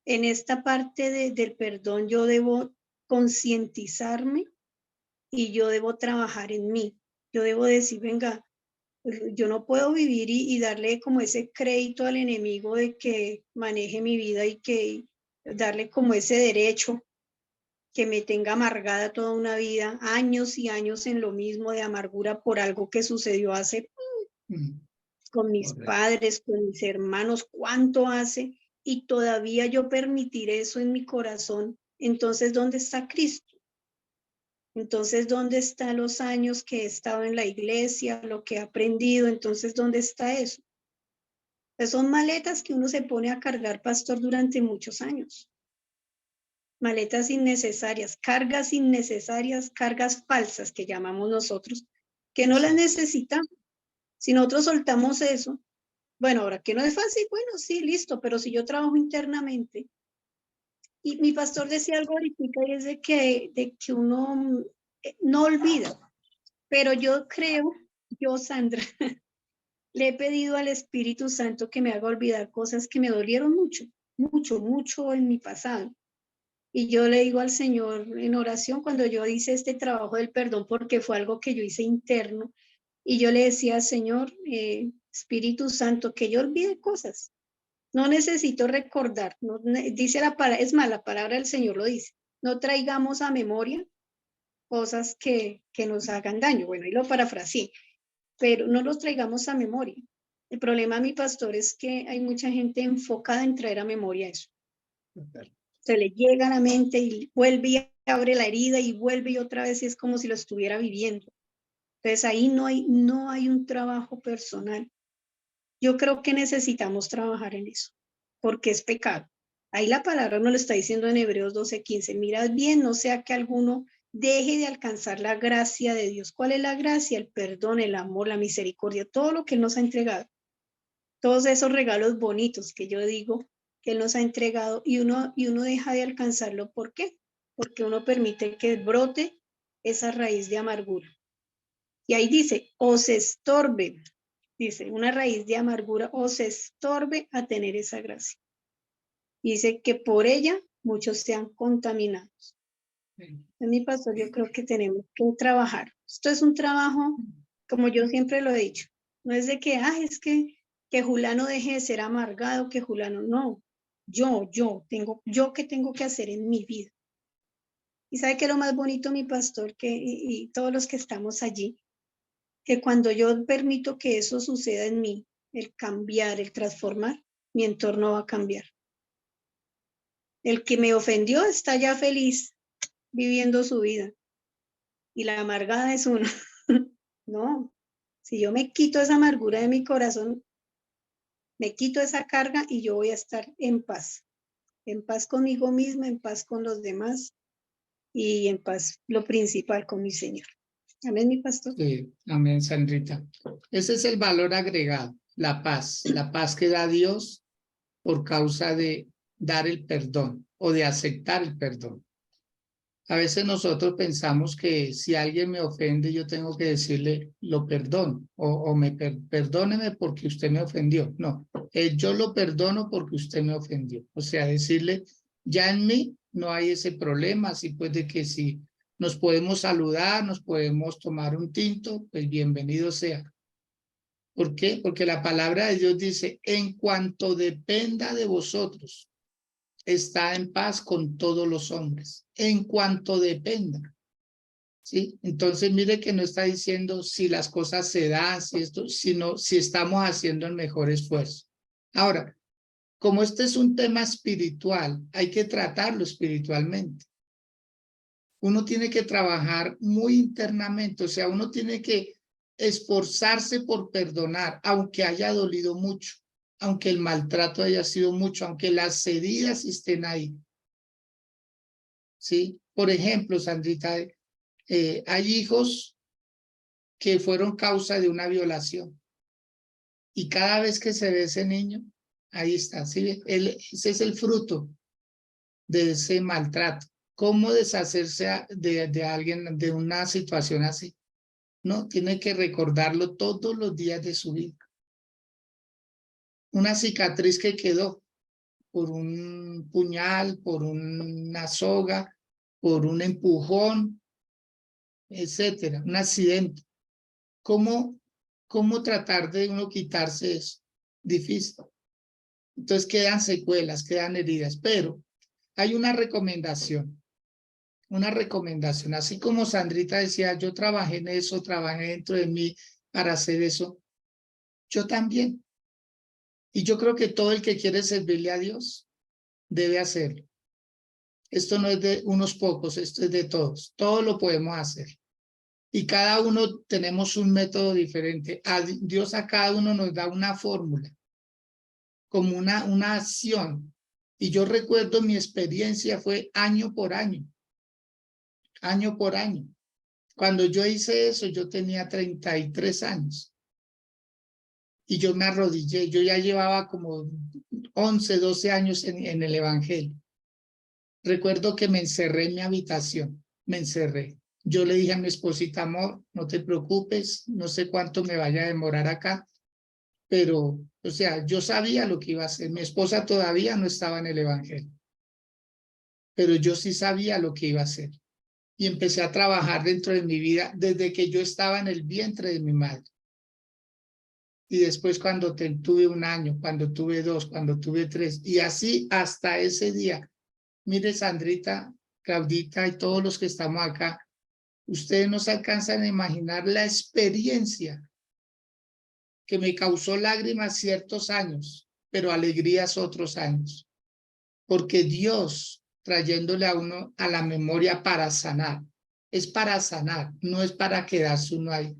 En esta parte del perdón yo debo concientizarme y yo debo trabajar en mí. Yo debo decir, venga, yo no puedo vivir y darle como ese crédito al enemigo de que maneje mi vida y que darle como ese derecho que me tenga amargada toda una vida, años y años en lo mismo de amargura por algo que sucedió hace con mis padres, con mis hermanos, cuánto hace, y todavía yo permitir eso en mi corazón. Entonces, ¿dónde está Cristo? Entonces, ¿dónde están los años que he estado en la iglesia, lo que he aprendido? Entonces, ¿dónde está eso? Pues son maletas que uno se pone a cargar, pastor, durante muchos años. Maletas innecesarias, cargas falsas que llamamos nosotros, que no las necesitamos. Si nosotros soltamos eso, bueno, ahora que no es fácil, bueno, sí, listo, pero si yo trabajo internamente, y mi pastor decía algo ahorita, y es de que uno no olvida, pero yo creo, Sandra, le he pedido al Espíritu Santo que me haga olvidar cosas que me dolieron mucho, mucho, mucho en mi pasado. Y yo le digo al Señor en oración cuando yo hice este trabajo del perdón, porque fue algo que yo hice interno, y yo le decía, Señor, Espíritu Santo, que yo olvide cosas. No necesito recordar, no, dice la palabra, es más, la palabra del Señor lo dice, no traigamos a memoria cosas que nos hagan daño. Bueno, y lo parafraseé, pero no los traigamos a memoria. El problema, mi pastor, es que hay mucha gente enfocada en traer a memoria eso. Se le llega a la mente y vuelve y abre la herida y vuelve y otra vez y es como si lo estuviera viviendo. Entonces ahí no hay un trabajo personal. Yo creo que necesitamos trabajar en eso, porque es pecado. Ahí la palabra nos lo está diciendo en Hebreos 12:15. Mirad bien, no sea que alguno deje de alcanzar la gracia de Dios. ¿Cuál es la gracia? El perdón, el amor, la misericordia, todo lo que Él nos ha entregado. Todos esos regalos bonitos que yo digo que Él nos ha entregado y uno deja de alcanzarlo. ¿Por qué? Porque uno permite que brote esa raíz de amargura. Y ahí dice, os estorbe, dice, una raíz de amargura os estorbe a tener esa gracia. Dice que por ella muchos sean contaminados. Mi pastor, yo creo que tenemos que trabajar. Esto es un trabajo, como yo siempre lo he dicho, no es de que, es que Julano deje de ser amargado, que Julano, no. Yo ¿qué tengo que hacer en mi vida? Y sabe que lo más bonito, mi pastor, y todos los que estamos allí, que cuando yo permito que eso suceda en mí, el cambiar, el transformar, mi entorno va a cambiar. El que me ofendió está ya feliz viviendo su vida y la amargada es uno. No, si yo me quito esa amargura de mi corazón, me quito esa carga y yo voy a estar en paz conmigo misma, en paz con los demás y en paz, lo principal, con mi Señor. Amén, mi pastor. Sí, amén, Sandrita. Ese es el valor agregado, la paz que da Dios por causa de dar el perdón o de aceptar el perdón. A veces nosotros pensamos que si alguien me ofende, yo tengo que decirle lo perdono o perdóneme porque usted me ofendió. No, yo lo perdono porque usted me ofendió. O sea, decirle, ya en mí no hay ese problema, así pues de que si nos podemos saludar, nos podemos tomar un tinto, pues bienvenido sea. ¿Por qué? Porque la palabra de Dios dice, en cuanto dependa de vosotros, está en paz con todos los hombres, en cuanto dependa. ¿Sí? Entonces, mire que no está diciendo si las cosas se dan, si esto, sino si estamos haciendo el mejor esfuerzo. Ahora, como este es un tema espiritual, hay que tratarlo espiritualmente. Uno tiene que trabajar muy internamente, o sea, uno tiene que esforzarse por perdonar, aunque haya dolido mucho, aunque el maltrato haya sido mucho, aunque las heridas estén ahí. ¿Sí? Por ejemplo, Sandrita, hay hijos que fueron causa de una violación y cada vez que se ve ese niño, ahí está, ¿sí? Ese es el fruto de ese maltrato. ¿Cómo deshacerse de alguien, de una situación así? No, tiene que recordarlo todos los días de su vida. Una cicatriz que quedó por un puñal, por una soga, por un empujón, etcétera, un accidente. ¿Cómo tratar de uno quitarse eso? Difícil. Entonces quedan secuelas, quedan heridas, pero hay una recomendación, así como Sandrita decía, yo trabajé en eso, trabajé dentro de mí para hacer eso, yo también. Y yo creo que todo el que quiere servirle a Dios debe hacerlo. Esto no es de unos pocos, esto es de todos, todos lo podemos hacer. Y cada uno tenemos un método diferente. Dios a cada uno nos da una fórmula, como una acción. Y yo recuerdo mi experiencia fue año por año. Cuando yo hice eso, yo tenía 33 años. Y yo me arrodillé, yo ya llevaba como 11, 12 años en el evangelio. Recuerdo que me encerré en mi habitación, me encerré. Yo le dije a mi esposita, amor, no te preocupes, no sé cuánto me vaya a demorar acá, pero, o sea, yo sabía lo que iba a hacer. Mi esposa todavía no estaba en el evangelio, pero yo sí sabía lo que iba a hacer. Y empecé a trabajar dentro de mi vida desde que yo estaba en el vientre de mi madre. Y después cuando tuve 1 año, cuando tuve 2, cuando tuve 3, y así hasta ese día. Mire, Sandrita, Claudita y todos los que estamos acá, ustedes no se alcanzan a imaginar la experiencia que me causó lágrimas ciertos años, pero alegrías otros años. Porque Dios, trayéndole a uno a la memoria para sanar, es para sanar, no es para quedarse uno ahí.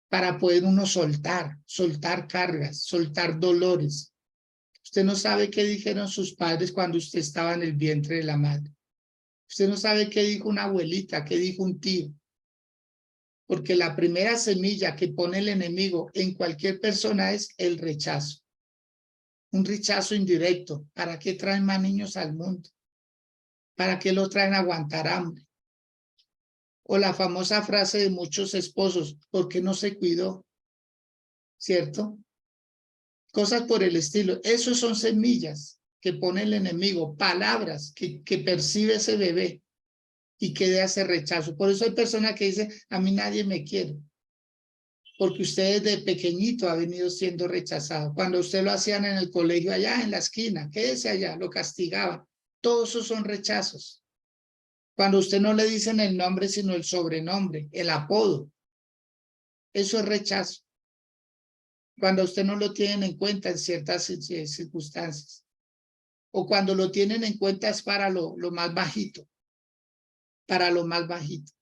Para poder uno soltar cargas, soltar dolores. Usted no sabe qué dijeron sus padres cuando usted estaba en el vientre de la madre. Usted no sabe qué dijo una abuelita, qué dijo un tío. Porque la primera semilla que pone el enemigo en cualquier persona es el rechazo. Un rechazo indirecto. ¿Para qué traen más niños al mundo? ¿Para qué lo traen a aguantar hambre? O la famosa frase de muchos esposos, ¿por qué no se cuidó? ¿Cierto? Cosas por el estilo. Esos son semillas que pone el enemigo, palabras que percibe ese bebé y que de ese rechazo. Por eso hay personas que dicen, a mí nadie me quiere, porque usted desde pequeñito ha venido siendo rechazado. Cuando usted lo hacían en el colegio allá en la esquina, quédese allá, lo castigaban. Todos esos son rechazos. Cuando usted no le dicen el nombre, sino el sobrenombre, el apodo, eso es rechazo. Cuando usted no lo tienen en cuenta en ciertas circunstancias. O cuando lo tienen en cuenta es para lo más bajito. Para lo más bajito.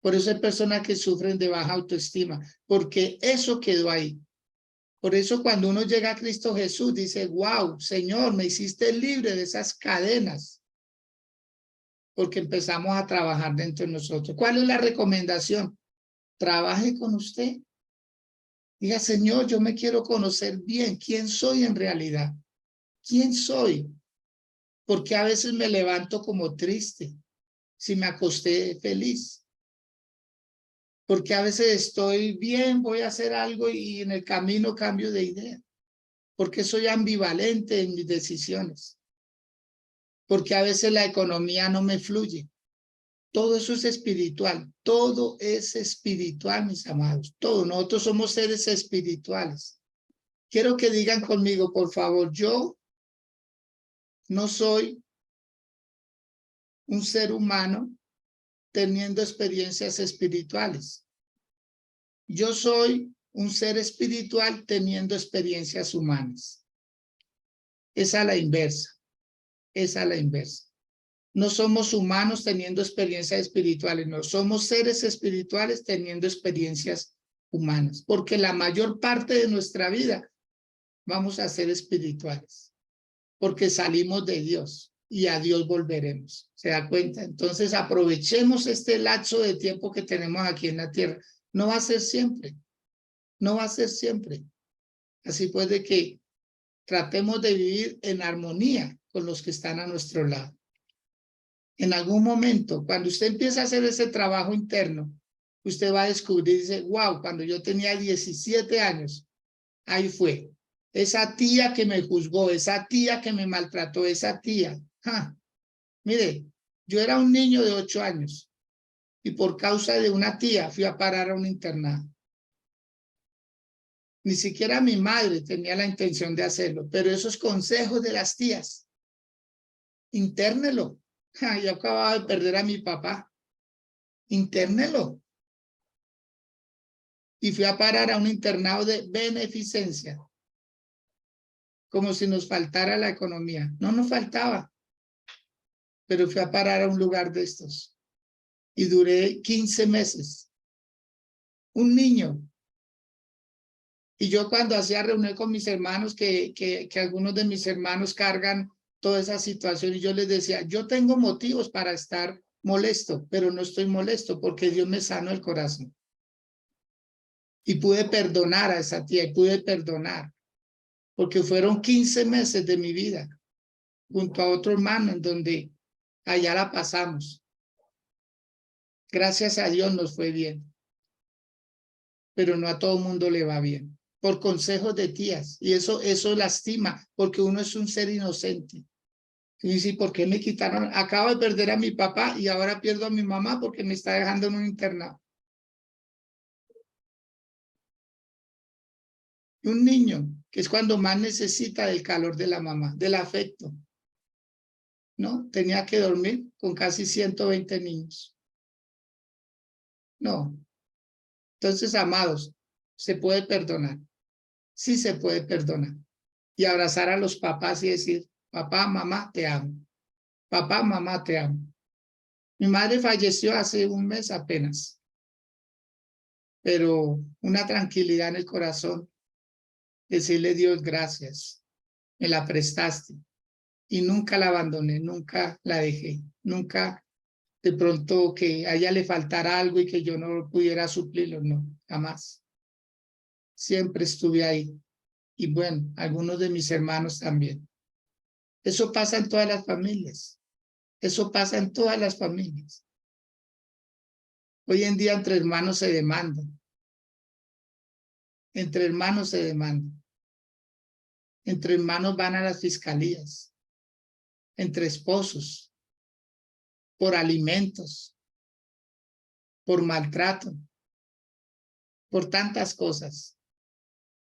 Por eso hay personas que sufren de baja autoestima, porque eso quedó ahí. Por eso cuando uno llega a Cristo Jesús, dice, wow, Señor, me hiciste libre de esas cadenas. Porque empezamos a trabajar dentro de nosotros. ¿Cuál es la recomendación? Trabaje con usted. Diga, Señor, yo me quiero conocer bien. ¿Quién soy en realidad? ¿Quién soy? Porque a veces me levanto como triste si me acosté feliz. Porque a veces estoy bien, voy a hacer algo y en el camino cambio de idea. Porque soy ambivalente en mis decisiones. Porque a veces la economía no me fluye. Todo eso es espiritual. Todo es espiritual, mis amados. Todo. Nosotros somos seres espirituales. Quiero que digan conmigo, por favor, yo no soy un ser humano teniendo experiencias espirituales. Yo soy un ser espiritual teniendo experiencias humanas. Es a la inversa. Es a la inversa. No somos humanos teniendo experiencias espirituales, no somos seres espirituales teniendo experiencias humanas, porque la mayor parte de nuestra vida vamos a ser espirituales, porque salimos de Dios y a Dios volveremos. ¿Se da cuenta? Entonces aprovechemos este lapso de tiempo que tenemos aquí en la tierra. No va a ser siempre, no va a ser siempre. Así pues de que tratemos de vivir en armonía con los que están a nuestro lado. En algún momento, cuando usted empieza a hacer ese trabajo interno, usted va a descubrir, dice, wow, cuando yo tenía 17 años, ahí fue. Esa tía que me juzgó, esa tía que me maltrató, esa tía. Mire, yo era un niño de 8 años y por causa de una tía fui a parar a un internado. Ni siquiera mi madre tenía la intención de hacerlo, pero esos consejos de las tías, internelo. Yo acababa de perder a mi papá. Internelo. Y fui a parar a un internado de beneficencia. Como si nos faltara la economía. No nos faltaba. Pero fui a parar a un lugar de estos. Y duré 15 meses. Un niño. Y yo cuando hacía reunión con mis hermanos, que algunos de mis hermanos cargan toda esa situación, y yo les decía, yo tengo motivos para estar molesto, pero no estoy molesto porque Dios me sanó el corazón. Y pude perdonar a esa tía, y pude perdonar. Porque fueron 15 meses de mi vida junto a otro hermano en donde allá la pasamos. Gracias a Dios nos fue bien, pero no a todo el mundo le va bien, por consejos de tías, y eso lastima, porque uno es un ser inocente. Y dice, ¿por qué me quitaron? Acabo de perder a mi papá y ahora pierdo a mi mamá porque me está dejando en un internado. Un niño, que es cuando más necesita del calor de la mamá, del afecto, ¿no? Tenía que dormir con casi 120 niños. No. Entonces, amados, se puede perdonar. Sí se puede perdonar. Y abrazar a los papás y decir, papá, mamá, te amo. Papá, mamá, te amo. Mi madre falleció hace un mes apenas, pero una tranquilidad en el corazón. Decirle Dios, gracias. Me la prestaste. Y nunca la abandoné, nunca la dejé. Nunca de pronto que a ella le faltara algo y que yo no pudiera suplirlo. No, jamás. Siempre estuve ahí. Y bueno, algunos de mis hermanos también. Eso pasa en todas las familias. Eso pasa en todas las familias. Hoy en día entre hermanos se demandan. Entre hermanos se demandan. Entre hermanos van a las fiscalías. Entre esposos. Por alimentos. Por maltrato. Por tantas cosas.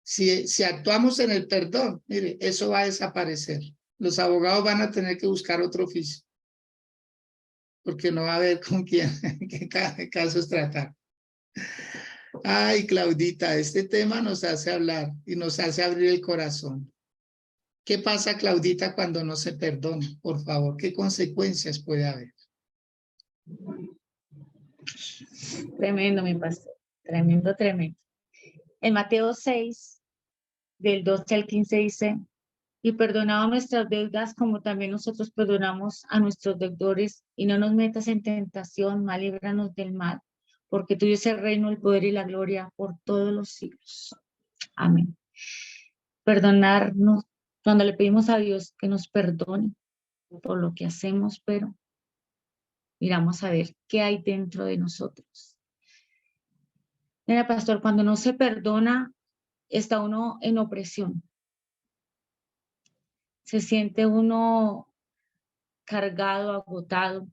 Si actuamos en el perdón, mire, eso va a desaparecer. Los abogados van a tener que buscar otro oficio. Porque no va a haber con quién, qué casos tratar. Ay, Claudita, este tema nos hace hablar y nos hace abrir el corazón. ¿Qué pasa, Claudita, cuando no se perdona? Por favor, ¿qué consecuencias puede haber? Tremendo, mi pastor. Tremendo, tremendo. En Mateo 6, del 12 al 15 dice, y perdonaba nuestras deudas como también nosotros perdonamos a nuestros deudores, y no nos metas en tentación, mas líbranos del mal, porque tuyo es el reino, el poder y la gloria por todos los siglos. Amén. Perdonarnos, cuando le pedimos a Dios que nos perdone por lo que hacemos, pero miramos a ver qué hay dentro de nosotros. Mira, pastor, cuando no se perdona, está uno en opresión. Se siente uno cargado, agotado,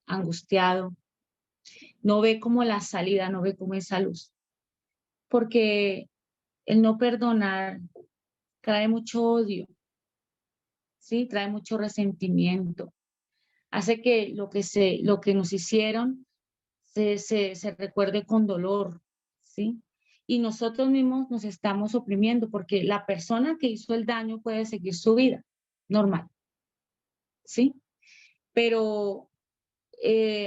angustiado. No ve como la salida, no ve como esa luz. Porque el no perdonar trae mucho odio, ¿sí? Trae mucho resentimiento. Hace que lo que nos hicieron se recuerde con dolor, ¿sí? Y nosotros mismos nos estamos oprimiendo porque la persona que hizo el daño puede seguir su vida normal, ¿sí? Pero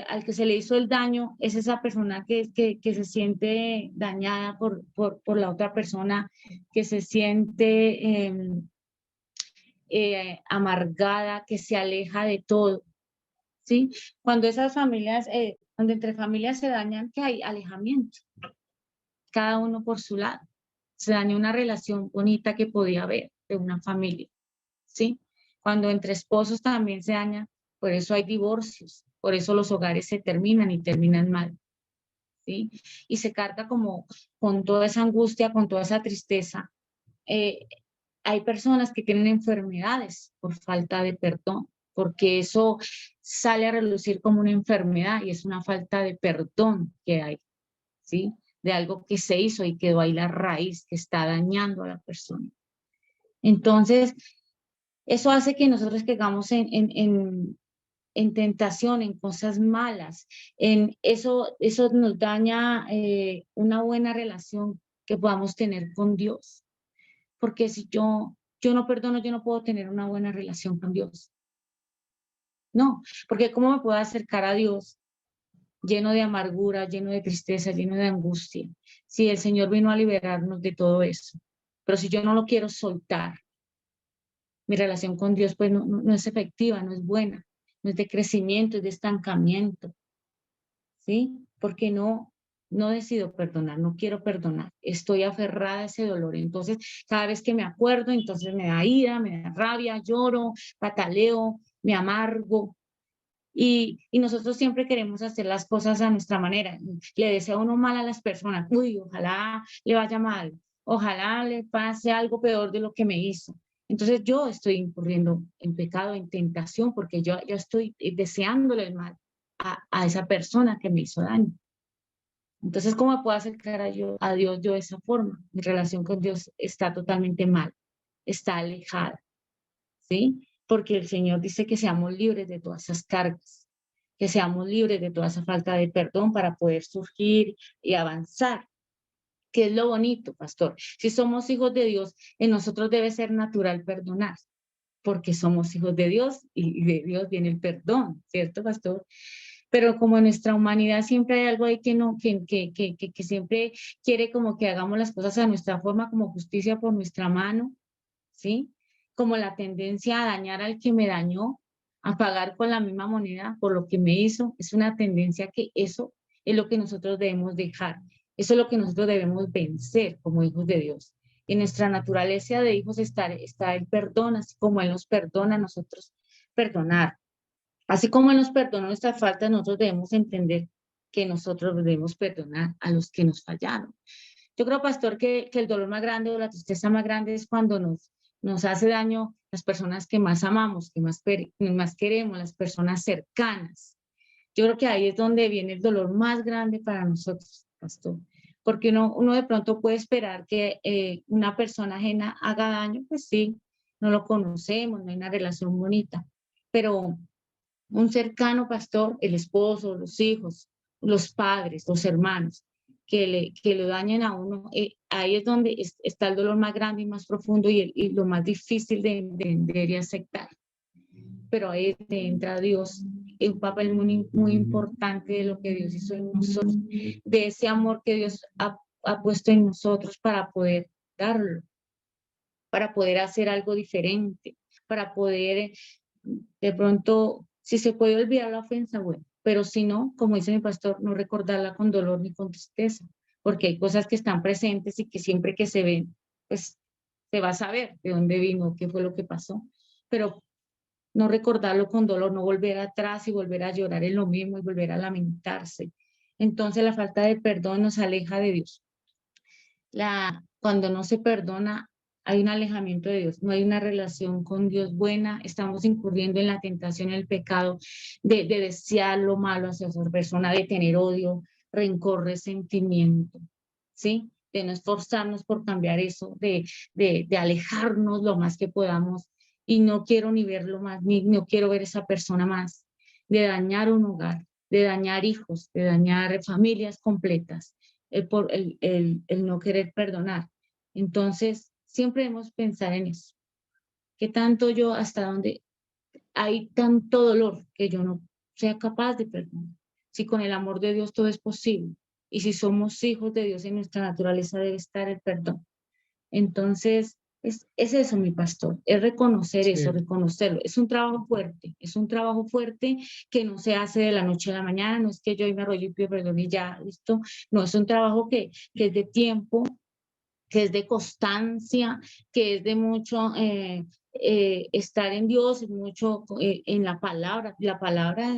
al que se le hizo el daño es esa persona que se siente dañada por la otra persona, que se siente amargada, que se aleja de todo, ¿sí? Cuando esas familias, cuando entre familias se dañan, que hay alejamiento, cada uno por su lado. Se daña una relación bonita que podía haber de una familia, ¿sí? Cuando entre esposos también se daña, por eso hay divorcios, por eso los hogares se terminan y terminan mal, ¿sí? Y se carga como con toda esa angustia, con toda esa tristeza. Hay personas que tienen enfermedades por falta de perdón, porque eso sale a relucir como una enfermedad y es una falta de perdón que hay, ¿sí? De algo que se hizo y quedó ahí la raíz que está dañando a la persona. Entonces, eso hace que nosotros caigamos en tentación, en cosas malas, en eso nos daña una buena relación que podamos tener con Dios. Porque si yo no perdono, yo no puedo tener una buena relación con Dios. No, porque ¿cómo me puedo acercar a Dios lleno de amargura, lleno de tristeza, lleno de angustia? Si el Señor vino a liberarnos de todo eso. Pero si yo no lo quiero soltar, mi relación con Dios pues no es efectiva, no es buena, no es de crecimiento, es de estancamiento, ¿sí? Porque no decido perdonar, no quiero perdonar, estoy aferrada a ese dolor. Entonces, cada vez que me acuerdo, entonces me da ira, me da rabia, lloro, pataleo, me amargo. Y nosotros siempre queremos hacer las cosas a nuestra manera. Le desea uno mal a las personas. Uy, ojalá le vaya mal, ojalá le pase algo peor de lo que me hizo. Entonces yo estoy incurriendo en pecado, en tentación, porque yo estoy deseándole el mal a esa persona que me hizo daño. Entonces, ¿cómo me puedo acercar a Dios yo de esa forma? Mi relación con Dios está totalmente mal, está alejada, ¿sí? Porque el Señor dice que seamos libres de todas esas cargas, que seamos libres de toda esa falta de perdón para poder surgir y avanzar. ¿Qué es lo bonito, pastor? Si somos hijos de Dios, en nosotros debe ser natural perdonar, porque somos hijos de Dios y de Dios viene el perdón, ¿cierto, pastor? Pero como en nuestra humanidad siempre hay algo ahí que no, que siempre quiere como que hagamos las cosas a nuestra forma, como justicia por nuestra mano, ¿sí? Como la tendencia a dañar al que me dañó, a pagar con la misma moneda por lo que me hizo, es una tendencia que eso es lo que nosotros debemos dejar, eso es lo que nosotros debemos vencer como hijos de Dios. En nuestra naturaleza de hijos está el perdón, así como Él nos perdona a nosotros perdonar. Así como Él nos perdonó nuestras faltas, nosotros debemos entender que nosotros debemos perdonar a los que nos fallaron. Yo creo, pastor, que el dolor más grande o la tristeza más grande es cuando nos hace daño las personas que más amamos, que más queremos, las personas cercanas. Yo creo que ahí es donde viene el dolor más grande para nosotros, pastor. Porque uno de pronto puede esperar que una persona ajena haga daño, pues sí, no lo conocemos, no hay una relación bonita, pero un cercano, pastor, el esposo, los hijos, los padres, los hermanos, que lo dañen a uno, ahí es donde está el dolor más grande y más profundo y lo más difícil de entender y aceptar. Pero ahí entra Dios, un papel muy importante de lo que Dios hizo en nosotros, de ese amor que Dios ha puesto en nosotros para poder darlo. para poder hacer algo diferente, para poder, de pronto, si se puede olvidar la ofensa, bueno, pero si no, como dice mi pastor, no recordarla con dolor ni con tristeza, porque hay cosas que están presentes y que siempre que se ven, pues se va a saber de dónde vino, qué fue lo que pasó, pero no recordarlo con dolor, no volver atrás y volver a llorar en lo mismo y volver a lamentarse. Entonces la falta de perdón nos aleja de Dios. Cuando no se perdona, hay un alejamiento de Dios, no hay una relación con Dios buena, estamos incurriendo en la tentación, el pecado de desear lo malo hacia esa persona, de tener odio, rencor, resentimiento, ¿sí? De no esforzarnos por cambiar eso, de alejarnos lo más que podamos y no quiero ni verlo más, ni no quiero ver esa persona más, de dañar un hogar, de dañar hijos, de dañar familias completas, por el no querer perdonar. Entonces, siempre debemos pensar en eso. ¿Qué tanto yo, hasta dónde hay tanto dolor que yo no sea capaz de perdonar? Si con el amor de Dios todo es posible y si somos hijos de Dios, en nuestra naturaleza debe estar el perdón. Entonces, es eso, mi pastor, es reconocer eso, Sí. reconocerlo. Es un trabajo fuerte que no se hace de la noche a la mañana, no es que yo hoy me arroyo y pido perdón y ya, listo. No, es un trabajo que es de tiempo, que es de constancia, que es de mucho estar en Dios, mucho en la palabra. La palabra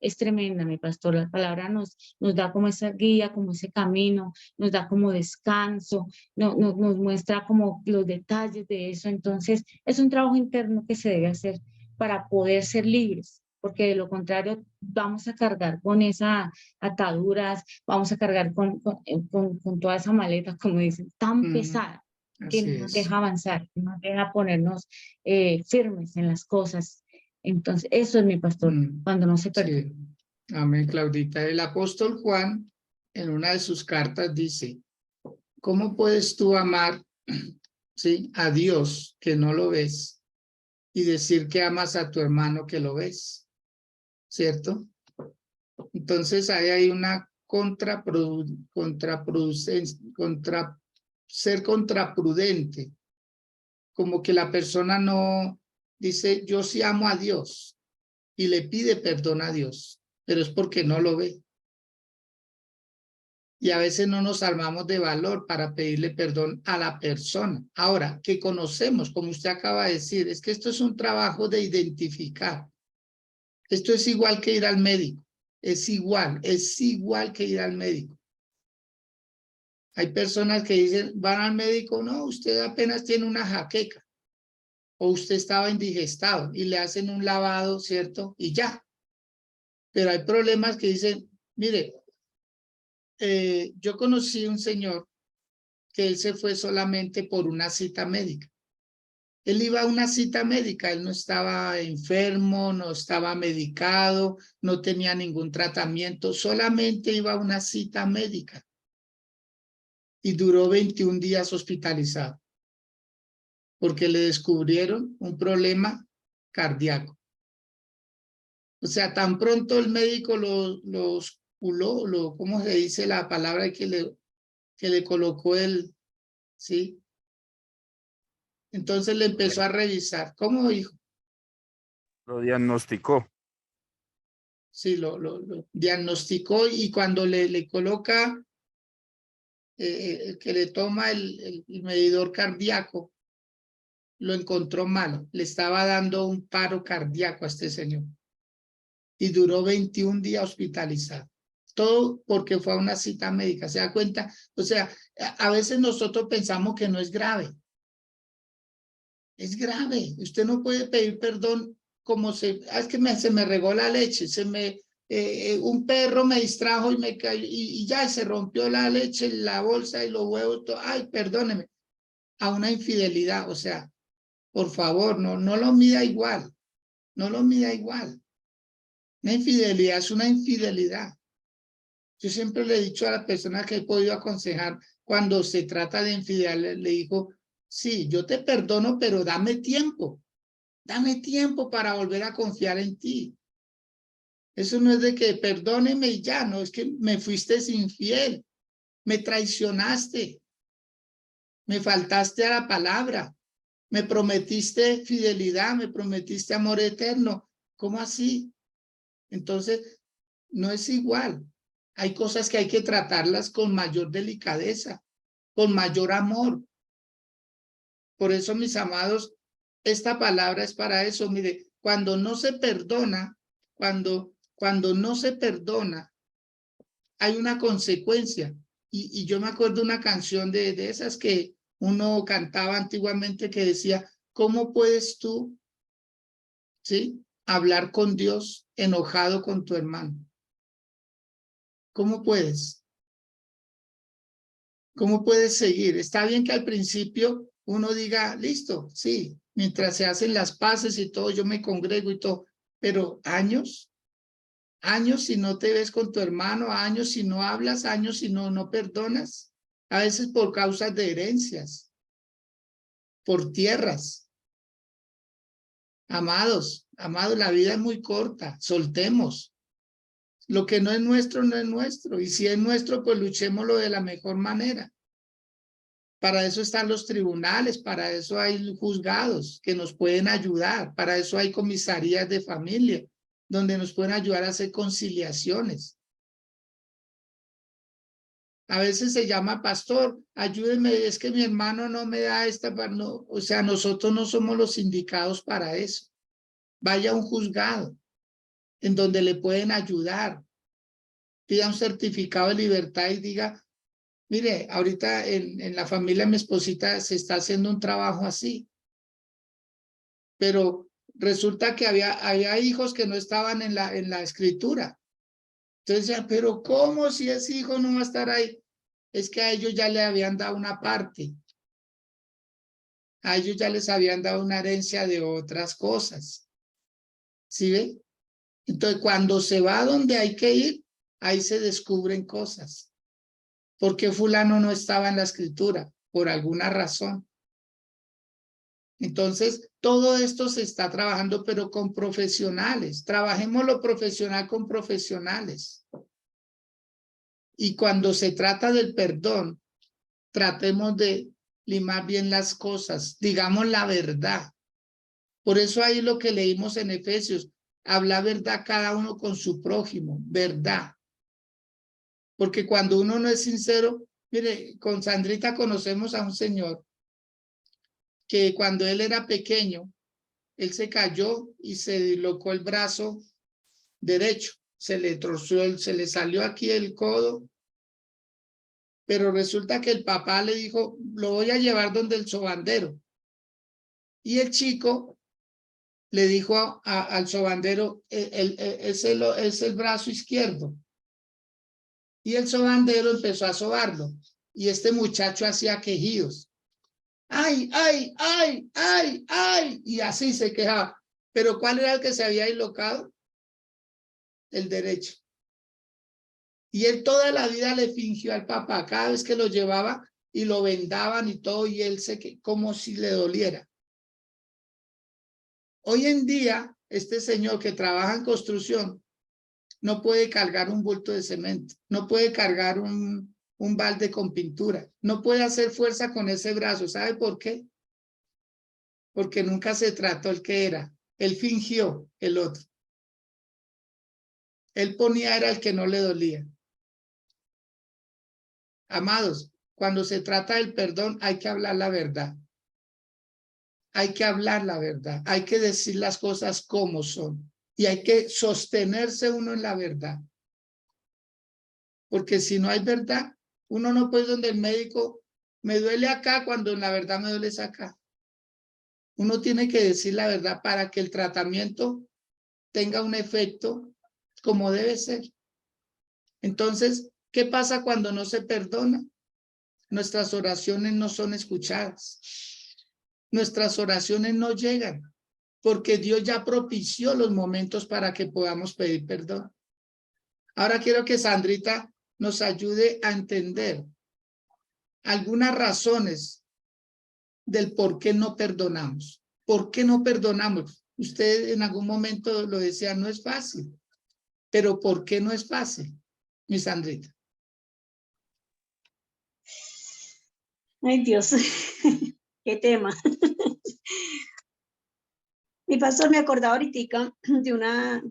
es tremenda, mi pastor. La palabra nos da como esa guía, como ese camino, nos da como descanso, nos muestra como los detalles de eso. Entonces, es un trabajo interno que se debe hacer para poder ser libres, porque de lo contrario vamos a cargar con esas ataduras, vamos a cargar con toda esa maleta, como dicen, tan pesada, que Así no nos es. deja avanzar, que no nos deja ponernos firmes en las cosas. Entonces, eso es mi pastor, cuando no se perdona. Sí. Amén, Claudita. El apóstol Juan, en una de sus cartas, dice, ¿cómo puedes tú amar, sí, a Dios que no lo ves y decir que amas a tu hermano que lo ves? ¿Cierto? Entonces ahí hay una ser contraprudente, como que la persona no dice, yo sí amo a Dios y le pide perdón a Dios, pero es porque no lo ve. Y a veces no nos armamos de valor para pedirle perdón a la persona. Ahora, que conocemos, como usted acaba de decir, es que esto es un trabajo de identificar. Esto es igual que ir al médico. Es igual que ir al médico. Hay personas que dicen, van al médico, no, usted apenas tiene una jaqueca o usted estaba indigestado y le hacen un lavado, ¿cierto? Y ya. Pero hay problemas que dicen, mire, yo conocí un señor que él se fue solamente por una cita médica. Él iba a una cita médica, él no estaba enfermo, no estaba medicado, no tenía ningún tratamiento, solamente iba a una cita médica y duró 21 días hospitalizado porque le descubrieron un problema cardíaco. O sea, tan pronto el médico lo osculó, ¿cómo se dice la palabra que le colocó él? ¿Sí? Entonces le empezó a revisar. ¿Cómo dijo? Lo diagnosticó. Sí, lo diagnosticó y cuando le coloca, que le toma el medidor cardíaco, lo encontró malo. Le estaba dando un paro cardíaco a este señor. Y duró 21 días hospitalizado. Todo porque fue a una cita médica. ¿Se da cuenta? O sea, a veces nosotros pensamos que no es grave. Es grave. Usted no puede pedir perdón como es que se me regó la leche, un perro me distrajo y me cayó y ya se rompió la leche, la bolsa y los huevos. Ay, perdóneme. A una infidelidad. O sea, por favor, no lo mida igual. No lo mida igual. Una infidelidad es una infidelidad. Yo siempre le he dicho a la persona que he podido aconsejar cuando se trata de infidelidad, le digo, sí, yo te perdono, pero dame tiempo para volver a confiar en ti. Eso no es de que perdóneme y ya, no, es que me fuiste infiel, me traicionaste, me faltaste a la palabra, Me prometiste fidelidad, me prometiste amor eterno. ¿Cómo así? Entonces, no es igual. Hay cosas que hay que tratarlas con mayor delicadeza, con mayor amor. Por eso, mis amados, esta palabra es para eso. Mire, cuando no se perdona, cuando no se perdona, hay una consecuencia. Y yo me acuerdo una canción de esas que uno cantaba antiguamente que decía, ¿cómo puedes tú, sí, hablar con Dios enojado con tu hermano? ¿Cómo puedes? ¿Cómo puedes seguir? Está bien que al principio uno diga, listo, sí, mientras se hacen las paces y todo, yo me congrego y todo, pero años si no te ves con tu hermano, años si no hablas, años si no perdonas, a veces por causas de herencias, por tierras. Amados, la vida es muy corta, soltemos. Lo que no es nuestro, no es nuestro. Y si es nuestro, pues luchémoslo de la mejor manera. Para eso están los tribunales, para eso hay juzgados que nos pueden ayudar, para eso hay comisarías de familia, donde nos pueden ayudar a hacer conciliaciones. A veces se llama pastor, ayúdeme, es que mi hermano no me da esta, no, o sea, nosotros no somos los indicados para eso. Vaya a un juzgado en donde le pueden ayudar. Pida un certificado de libertad y diga, mire, ahorita en la familia de mi esposita se está haciendo un trabajo así, pero resulta que había hijos que no estaban en la escritura. Entonces decían, pero ¿cómo si ese hijo no va a estar ahí? Es que a ellos ya le habían dado una parte. A ellos ya les habían dado una herencia de otras cosas. ¿Sí ve? Entonces, cuando se va a donde hay que ir, ahí se descubren cosas. ¿Por qué fulano no estaba en la escritura? Por alguna razón. Entonces, todo esto se está trabajando, pero con profesionales. Trabajemos lo profesional con profesionales. Y cuando se trata del perdón, tratemos de limar bien las cosas. Digamos la verdad. Por eso ahí lo que leímos en Efesios, habla verdad cada uno con su prójimo, verdad. Porque cuando uno no es sincero, mire, con Sandrita conocemos a un señor que cuando él era pequeño, él se cayó y se dislocó el brazo derecho, se le torció, se le salió aquí el codo, pero resulta que el papá le dijo, lo voy a llevar donde el sobandero. Y el chico le dijo al sobandero, es el brazo izquierdo. Y el sobandero empezó a sobarlo. Y este muchacho hacía quejidos. ¡Ay, ay, ay, ay, ay! Y así se quejaba. ¿Pero cuál era el que se había dislocado? El derecho. Y él toda la vida le fingió al papá. Cada vez que lo llevaba y lo vendaban y todo, y él como si le doliera. Hoy en día, este señor que trabaja en construcción no puede cargar un bulto de cemento, no puede cargar un balde con pintura, no puede hacer fuerza con ese brazo. ¿Sabe por qué? Porque nunca se trató el que era. Él fingió el otro. Él ponía era el que no le dolía. Amados, cuando se trata del perdón hay que hablar la verdad. Hay que hablar la verdad. Hay que decir las cosas como son. Y hay que sostenerse uno en la verdad. Porque si no hay verdad, uno no puede ir donde el médico, me duele acá cuando en la verdad me duele acá. Uno tiene que decir la verdad para que el tratamiento tenga un efecto como debe ser. Entonces, ¿qué pasa cuando no se perdona? Nuestras oraciones no son escuchadas. Nuestras oraciones no llegan porque Dios ya propició los momentos para que podamos pedir perdón. Ahora quiero que Sandrita nos ayude a entender algunas razones del por qué no perdonamos. ¿Por qué no perdonamos? Usted en algún momento lo decía, no es fácil. Pero ¿por qué no es fácil, mi Sandrita? Ay, Dios. qué tema. Mi pastor me acordaba ahorita de una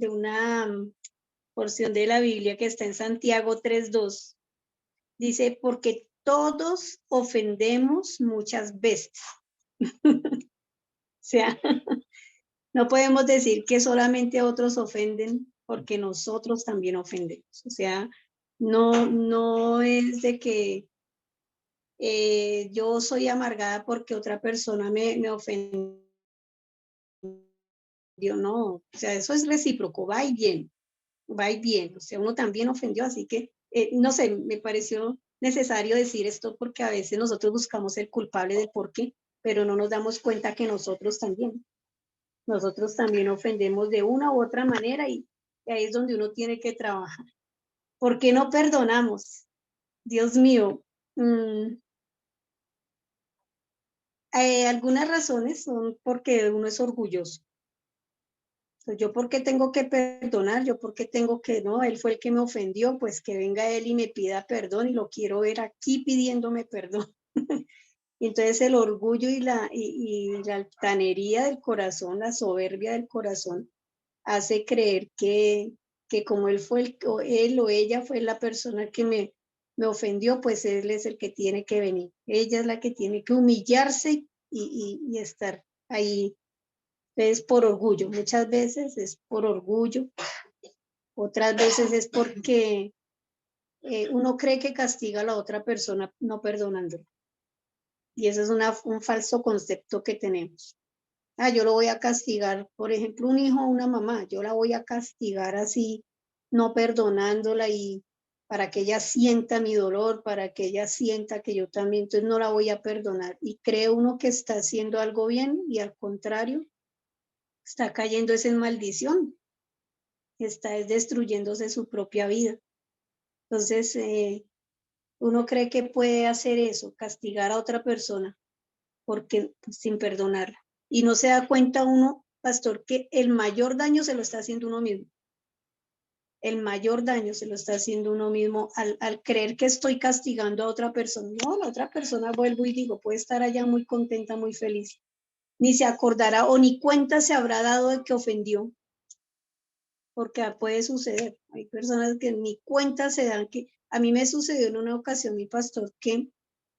porción de la Biblia que está en Santiago 3:2. Dice, porque todos ofendemos muchas veces. O sea, no podemos decir que solamente otros ofenden porque nosotros también ofendemos. O sea, no es de que yo soy amargada porque otra persona me ofendió, no. O sea, eso es recíproco, va y viene, va y viene. O sea, uno también ofendió, así que, no sé, me pareció necesario decir esto porque a veces nosotros buscamos el culpable del por qué, pero no nos damos cuenta que nosotros también ofendemos de una u otra manera y ahí es donde uno tiene que trabajar. ¿Por qué no perdonamos? Dios mío. Algunas razones son porque uno es orgulloso. Entonces, yo porque tengo que perdonar, yo porque tengo que, no, él fue el que me ofendió, pues que venga él y me pida perdón y lo quiero ver aquí pidiéndome perdón. Y entonces el orgullo y la altanería del corazón, la soberbia del corazón, hace creer que como él fue él o ella fue la persona que me ofendió, pues él es el que tiene que venir. Ella es la que tiene que humillarse y estar ahí. Es por orgullo, muchas veces es por orgullo, otras veces es porque uno cree que castiga a la otra persona no perdonándola. Y eso es un falso concepto que tenemos. Yo lo voy a castigar, por ejemplo, un hijo o una mamá, yo la voy a castigar así, no perdonándola y para que ella sienta mi dolor, para que ella sienta que yo también, entonces no la voy a perdonar. Y cree uno que está haciendo algo bien y al contrario, está cayendo es en maldición, está destruyéndose su propia vida. Entonces, uno cree que puede hacer eso, castigar a otra persona porque sin perdonarla. Y no se da cuenta uno, pastor, que el mayor daño se lo está haciendo uno mismo. El mayor daño se lo está haciendo uno mismo al creer que estoy castigando a otra persona. No, la otra persona, vuelvo y digo, puede estar allá muy contenta, muy feliz. Ni se acordará o ni cuenta se habrá dado de que ofendió. Porque puede suceder. Hay personas que ni cuenta se dan que... A mí me sucedió en una ocasión, mi pastor, que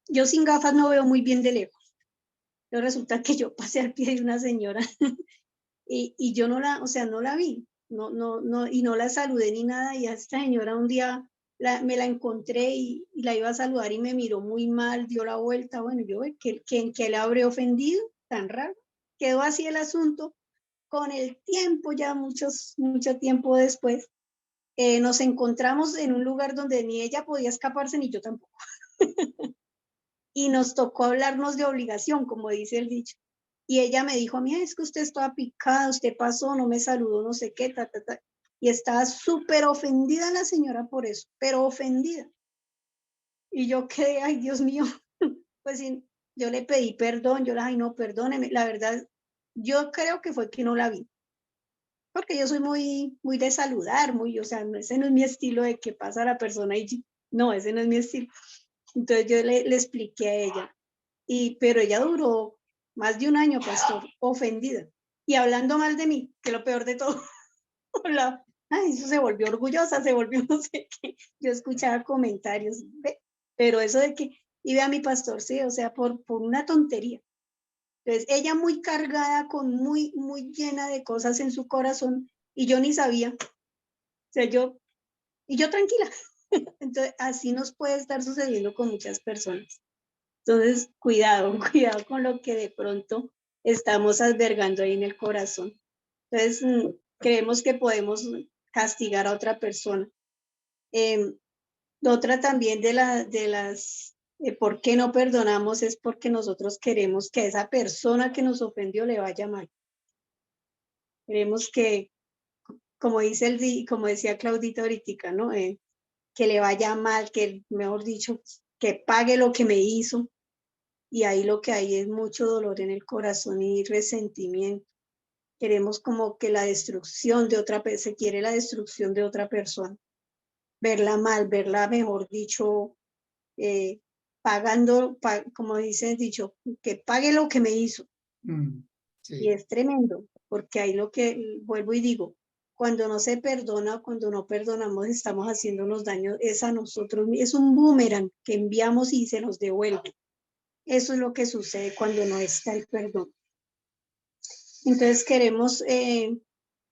yo sin gafas no veo muy bien de lejos. Pero resulta que yo pasé al pie de una señora y yo no la, o sea, no la vi, no, y no la saludé ni nada, y a esta señora un día me la encontré y la iba a saludar y me miró muy mal, dio la vuelta, bueno, yo, ¿en qué le habré ofendido? Tan raro. Quedó así el asunto. Con el tiempo, ya mucho tiempo después, nos encontramos en un lugar donde ni ella podía escaparse ni yo tampoco. Y nos tocó hablarnos de obligación, como dice el dicho. Y ella me dijo a mí, es que usted estaba picada, usted pasó, no me saludó, no sé qué, Y estaba súper ofendida la señora por eso, pero ofendida. Y yo quedé, ay, Dios mío, pues yo le pedí perdón, yo le dije, ay, no, perdóneme. La verdad, yo creo que fue que no la vi. Porque yo soy muy de saludar, o sea, ese no es mi estilo de que pasa la persona y no, ese no es mi estilo. Entonces yo le expliqué a ella, pero ella duró más de un año, pastor, ofendida y hablando mal de mí, que lo peor de todo. Ay, eso se volvió orgullosa, se volvió no sé qué. Yo escuchaba comentarios, pero eso de que, y ve a mi pastor, sí, o sea, por una tontería. Entonces, ella muy cargada, muy llena de cosas en su corazón, y yo ni sabía. O sea, yo tranquila. Entonces, así nos puede estar sucediendo con muchas personas. Entonces, cuidado con lo que de pronto estamos albergando ahí en el corazón. Entonces, creemos que podemos castigar a otra persona. Otra también de las por qué no perdonamos es porque nosotros queremos que a esa persona que nos ofendió le vaya mal. Queremos que, como decía Claudita ahorita, ¿no? Que le vaya mal, que mejor dicho, que pague lo que me hizo. Y ahí lo que hay es mucho dolor en el corazón y resentimiento. Queremos como que la destrucción de otra persona, se quiere la destrucción de otra persona. Verla mal, verla, mejor dicho, pagando, como dice el dicho, que pague lo que me hizo. Sí. Y es tremendo, porque ahí lo que vuelvo y digo, cuando no se perdona, cuando no perdonamos, estamos haciéndonos daño, es a nosotros, es un boomerang que enviamos y se nos devuelve. Eso es lo que sucede cuando no está el perdón. Entonces queremos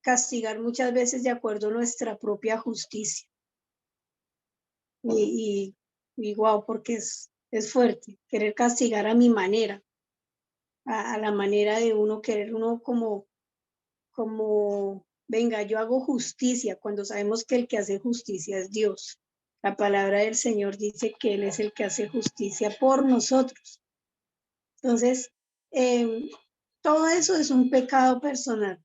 castigar muchas veces de acuerdo a nuestra propia justicia. Y wow, porque es fuerte, querer castigar a mi manera, a la manera de uno, querer uno como, venga, yo hago justicia, cuando sabemos que el que hace justicia es Dios. La palabra del Señor dice que Él es el que hace justicia por nosotros. Entonces, todo eso es un pecado personal,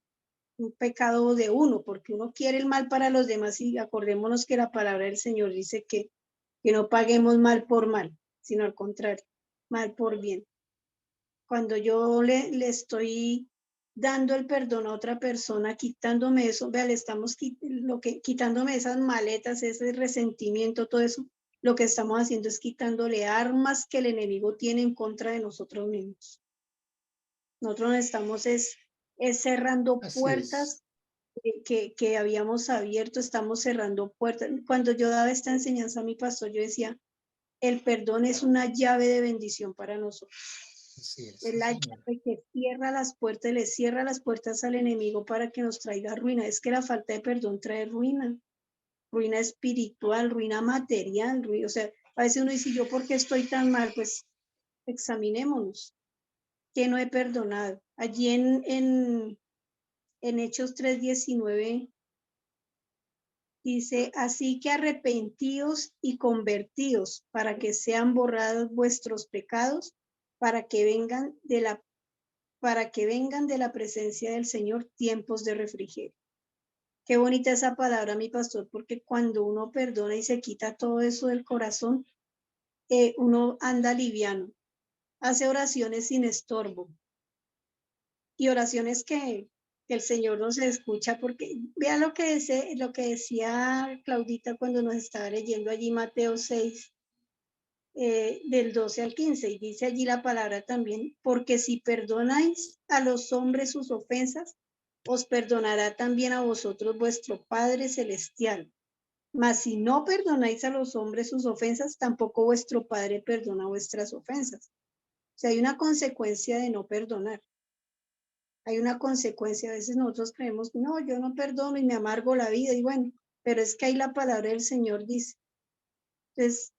un pecado de uno, porque uno quiere el mal para los demás y acordémonos que la palabra del Señor dice que no paguemos mal por mal, sino al contrario, mal por bien. Cuando yo le estoy dando el perdón a otra persona, quitándome eso, vea, le estamos quitándome esas maletas, ese resentimiento, todo eso, lo que estamos haciendo es quitándole armas que el enemigo tiene en contra de nosotros mismos. Nosotros estamos cerrando puertas que habíamos abierto, estamos cerrando puertas. Cuando yo daba esta enseñanza a mi pastor, yo decía, el perdón es una llave de bendición para nosotros. Es la llave que cierra las puertas, le cierra las puertas al enemigo para que nos traiga ruina. Es que la falta de perdón trae ruina, ruina espiritual, ruina material, ruina, o sea, a veces uno dice, ¿yo por qué estoy tan mal? Pues examinémonos. ¿Qué no he perdonado? Allí en Hechos 3:19 dice, así que arrepentíos y convertíos para que sean borrados vuestros pecados, para que vengan de la presencia del Señor tiempos de refrigerio. Qué bonita esa palabra, mi pastor, porque cuando uno perdona y se quita todo eso del corazón, uno anda liviano, hace oraciones sin estorbo y oraciones que el Señor nos escucha, porque vea lo que decía Claudita cuando nos estaba leyendo allí Mateo 6, del 12 al 15, y dice allí la palabra también, porque si perdonáis a los hombres sus ofensas, os perdonará también a vosotros vuestro Padre Celestial. Mas si no perdonáis a los hombres sus ofensas, tampoco vuestro Padre perdona vuestras ofensas. O sea, hay una consecuencia de no perdonar. Hay una consecuencia. A veces nosotros creemos, no, yo no perdono y me amargo la vida. Y bueno, pero es que ahí la palabra del Señor dice. Entonces,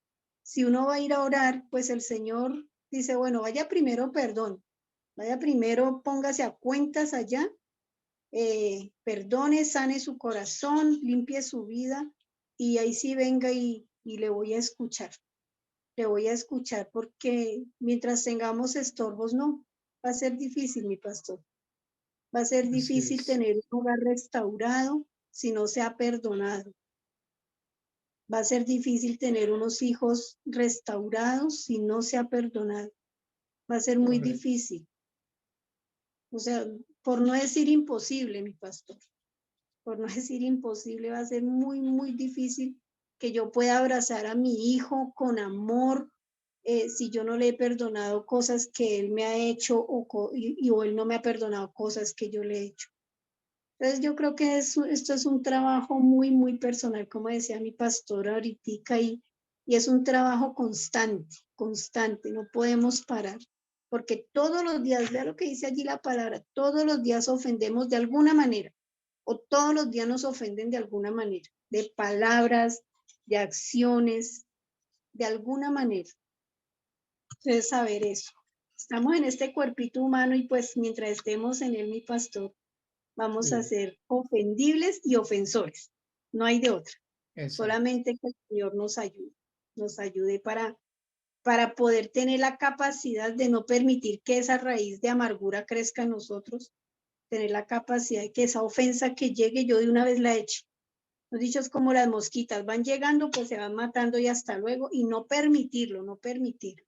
si uno va a ir a orar, pues el Señor dice, bueno, vaya primero perdón. Vaya primero, póngase a cuentas allá. Perdone, sane su corazón, limpie su vida. Y ahí sí venga y le voy a escuchar. Le voy a escuchar porque mientras tengamos estorbos, no. Va a ser difícil, mi pastor. Va a ser difícil tener un hogar restaurado si no se ha perdonado. Va a ser difícil tener unos hijos restaurados si no se ha perdonado. Va a ser muy difícil. O sea, por no decir imposible, mi pastor. Por no decir imposible, va a ser muy, muy difícil que yo pueda abrazar a mi hijo con amor, si yo no le he perdonado cosas que él me ha hecho o él no me ha perdonado cosas que yo le he hecho. Entonces yo creo que esto es un trabajo muy, muy personal, como decía mi pastora ahorita, y es un trabajo constante, constante, no podemos parar, porque todos los días, vea lo que dice allí la palabra, todos los días ofendemos de alguna manera, o todos los días nos ofenden de alguna manera, de palabras, de acciones, de alguna manera. Entonces, saber eso. Estamos en este cuerpito humano y pues mientras estemos en él, mi pastor, vamos a ser ofendibles y ofensores. No hay de otra. Solamente que el Señor nos ayude para poder tener la capacidad de no permitir que esa raíz de amargura crezca en nosotros, tener la capacidad de que esa ofensa que llegue yo de una vez la eche. Los dichos como las mosquitas van llegando, pues se van matando y hasta luego, y no permitirlo, no permitir,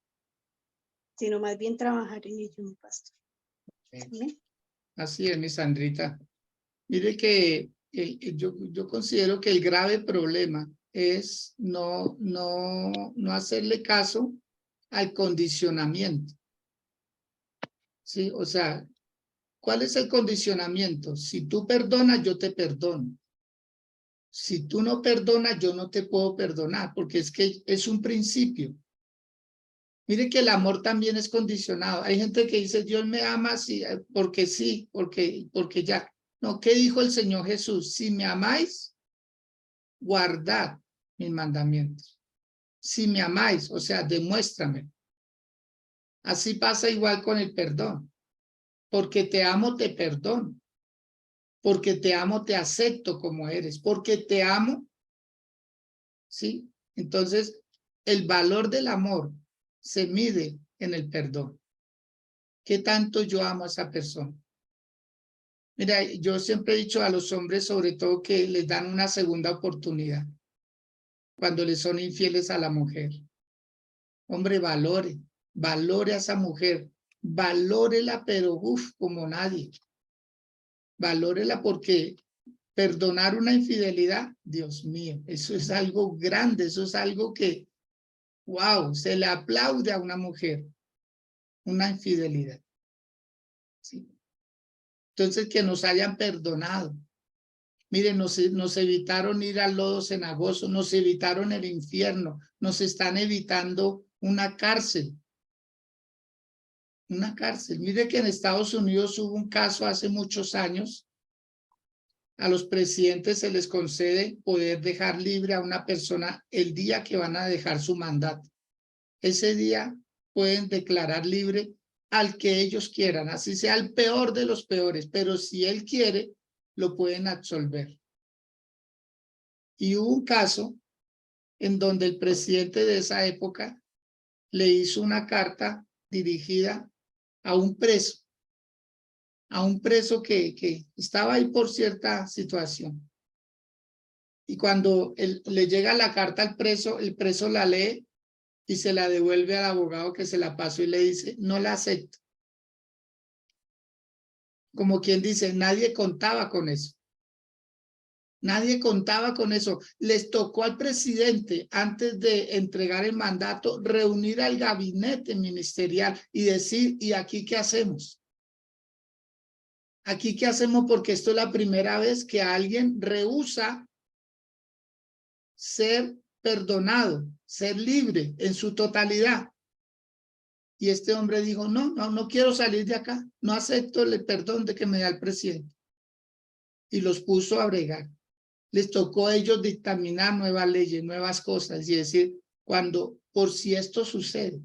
sino más bien trabajar en ello, mi pastor. ¿Sí? Así es, mi Sandrita. Mire que yo considero que el grave problema es no hacerle caso al condicionamiento. ¿Sí? O sea, ¿cuál es el condicionamiento? Si tú perdonas, yo te perdono. Si tú no perdonas, yo no te puedo perdonar, porque es que es un principio. Mire que el amor también es condicionado. Hay gente que dice, Dios me ama sí, porque ya. No, ¿qué dijo el Señor Jesús? Si me amáis, guardad mis mandamientos. Si me amáis, o sea, demuéstrame. Así pasa igual con el perdón. Porque te amo, te perdono. Porque te amo, te acepto como eres. Porque te amo, ¿sí? Entonces, el valor del amor se mide en el perdón. ¿Qué tanto yo amo a esa persona? Mira, yo siempre he dicho a los hombres, sobre todo, que les dan una segunda oportunidad cuando les son infieles a la mujer. Hombre, valore a esa mujer, valórela, pero como nadie. Valórela porque perdonar una infidelidad, Dios mío, eso es algo grande, eso es algo que, wow, se le aplaude a una mujer, una infidelidad. ¿Sí? Entonces, que nos hayan perdonado. Miren, nos evitaron ir al lodo cenagoso, nos evitaron el infierno, nos están evitando una cárcel. Una cárcel. Mire que en Estados Unidos hubo un caso hace muchos años. A los presidentes se les concede poder dejar libre a una persona el día que van a dejar su mandato. Ese día pueden declarar libre al que ellos quieran, así sea el peor de los peores, pero si él quiere, lo pueden absolver. Y hubo un caso en donde el presidente de esa época le hizo una carta dirigida a un preso que estaba ahí por cierta situación. Y cuando le llega la carta al preso, el preso la lee y se la devuelve al abogado que se la pasó y le dice, no la acepto. Como quien dice, nadie contaba con eso. Nadie contaba con eso. Les tocó al presidente, antes de entregar el mandato, reunir al gabinete ministerial y decir, ¿y aquí qué hacemos? ¿Aquí qué hacemos? Porque esto es la primera vez que alguien rehúsa ser perdonado, ser libre en su totalidad. Y este hombre dijo, no quiero salir de acá, no acepto el perdón de que me da el presidente. Y los puso a bregar. Les tocó a ellos dictaminar nuevas leyes, nuevas cosas y decir, por si esto sucede.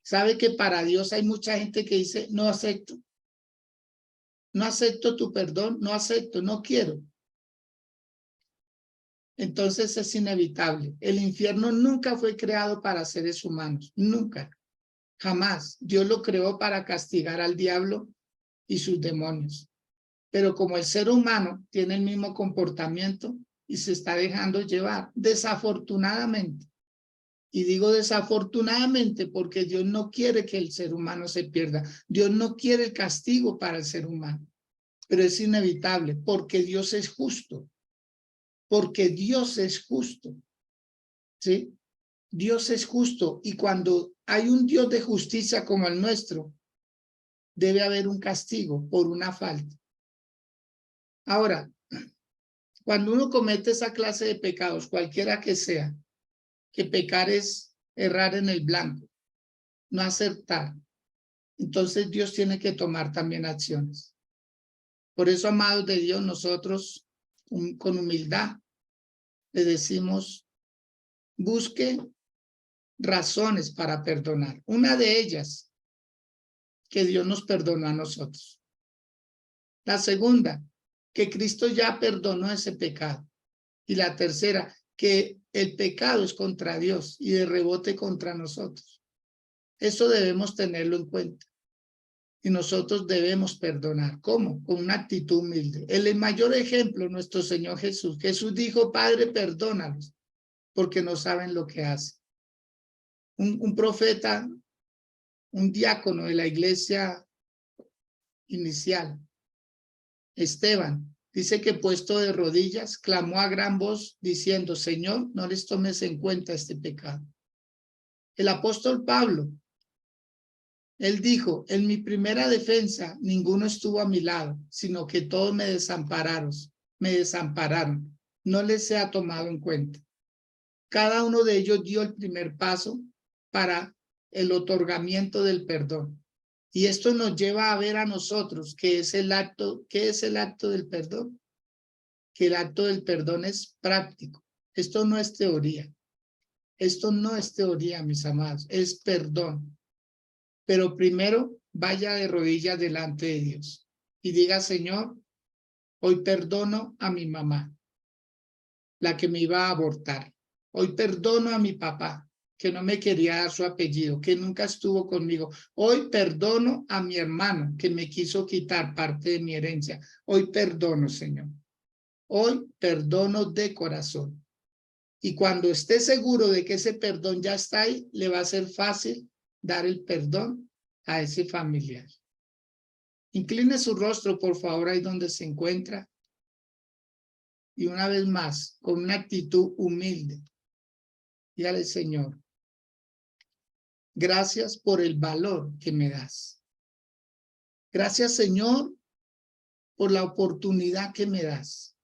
¿Sabe que para Dios hay mucha gente que dice, no acepto tu perdón, no acepto, no quiero? Entonces es inevitable. El infierno nunca fue creado para seres humanos, nunca, jamás. Dios lo creó para castigar al diablo y sus demonios. Pero como el ser humano tiene el mismo comportamiento y se está dejando llevar, desafortunadamente, y digo desafortunadamente porque Dios no quiere que el ser humano se pierda, Dios no quiere el castigo para el ser humano, pero es inevitable porque Dios es justo, porque Dios es justo, ¿sí? Dios es justo y cuando hay un Dios de justicia como el nuestro, debe haber un castigo por una falta. Ahora, cuando uno comete esa clase de pecados, cualquiera que sea, que pecar es errar en el blanco, no acertar, entonces Dios tiene que tomar también acciones. Por eso, amados de Dios, nosotros con humildad le decimos, busque razones para perdonar. Una de ellas, que Dios nos perdonó a nosotros. La segunda, que Cristo ya perdonó ese pecado. Y la tercera, que el pecado es contra Dios y de rebote contra nosotros. Eso debemos tenerlo en cuenta. Y nosotros debemos perdonar. ¿Cómo? Con una actitud humilde. El mayor ejemplo, nuestro Señor Jesús. Jesús dijo, Padre, perdónalos, porque no saben lo que hacen. Un profeta, un diácono de la iglesia inicial, Esteban, dice que puesto de rodillas, clamó a gran voz diciendo, Señor, no les tomes en cuenta este pecado. El apóstol Pablo, él dijo, en mi primera defensa ninguno estuvo a mi lado, sino que todos me desampararon. No les sea tomado en cuenta. Cada uno de ellos dio el primer paso para el otorgamiento del perdón. Y esto nos lleva a ver a nosotros qué es el acto del perdón. Que el acto del perdón es práctico. Esto no es teoría. Esto no es teoría, mis amados, es perdón. Pero primero vaya de rodillas delante de Dios y diga, Señor, hoy perdono a mi mamá, la que me iba a abortar. Hoy perdono a mi papá, que no me quería dar su apellido, que nunca estuvo conmigo. Hoy perdono a mi hermano, que me quiso quitar parte de mi herencia. Hoy perdono, Señor. Hoy perdono de corazón. Y cuando esté seguro de que ese perdón ya está ahí, le va a ser fácil dar el perdón a ese familiar. Incline su rostro, por favor, ahí donde se encuentra. Y una vez más, con una actitud humilde, dígale, Señor, gracias por el valor que me das. Gracias, Señor, por la oportunidad que me das.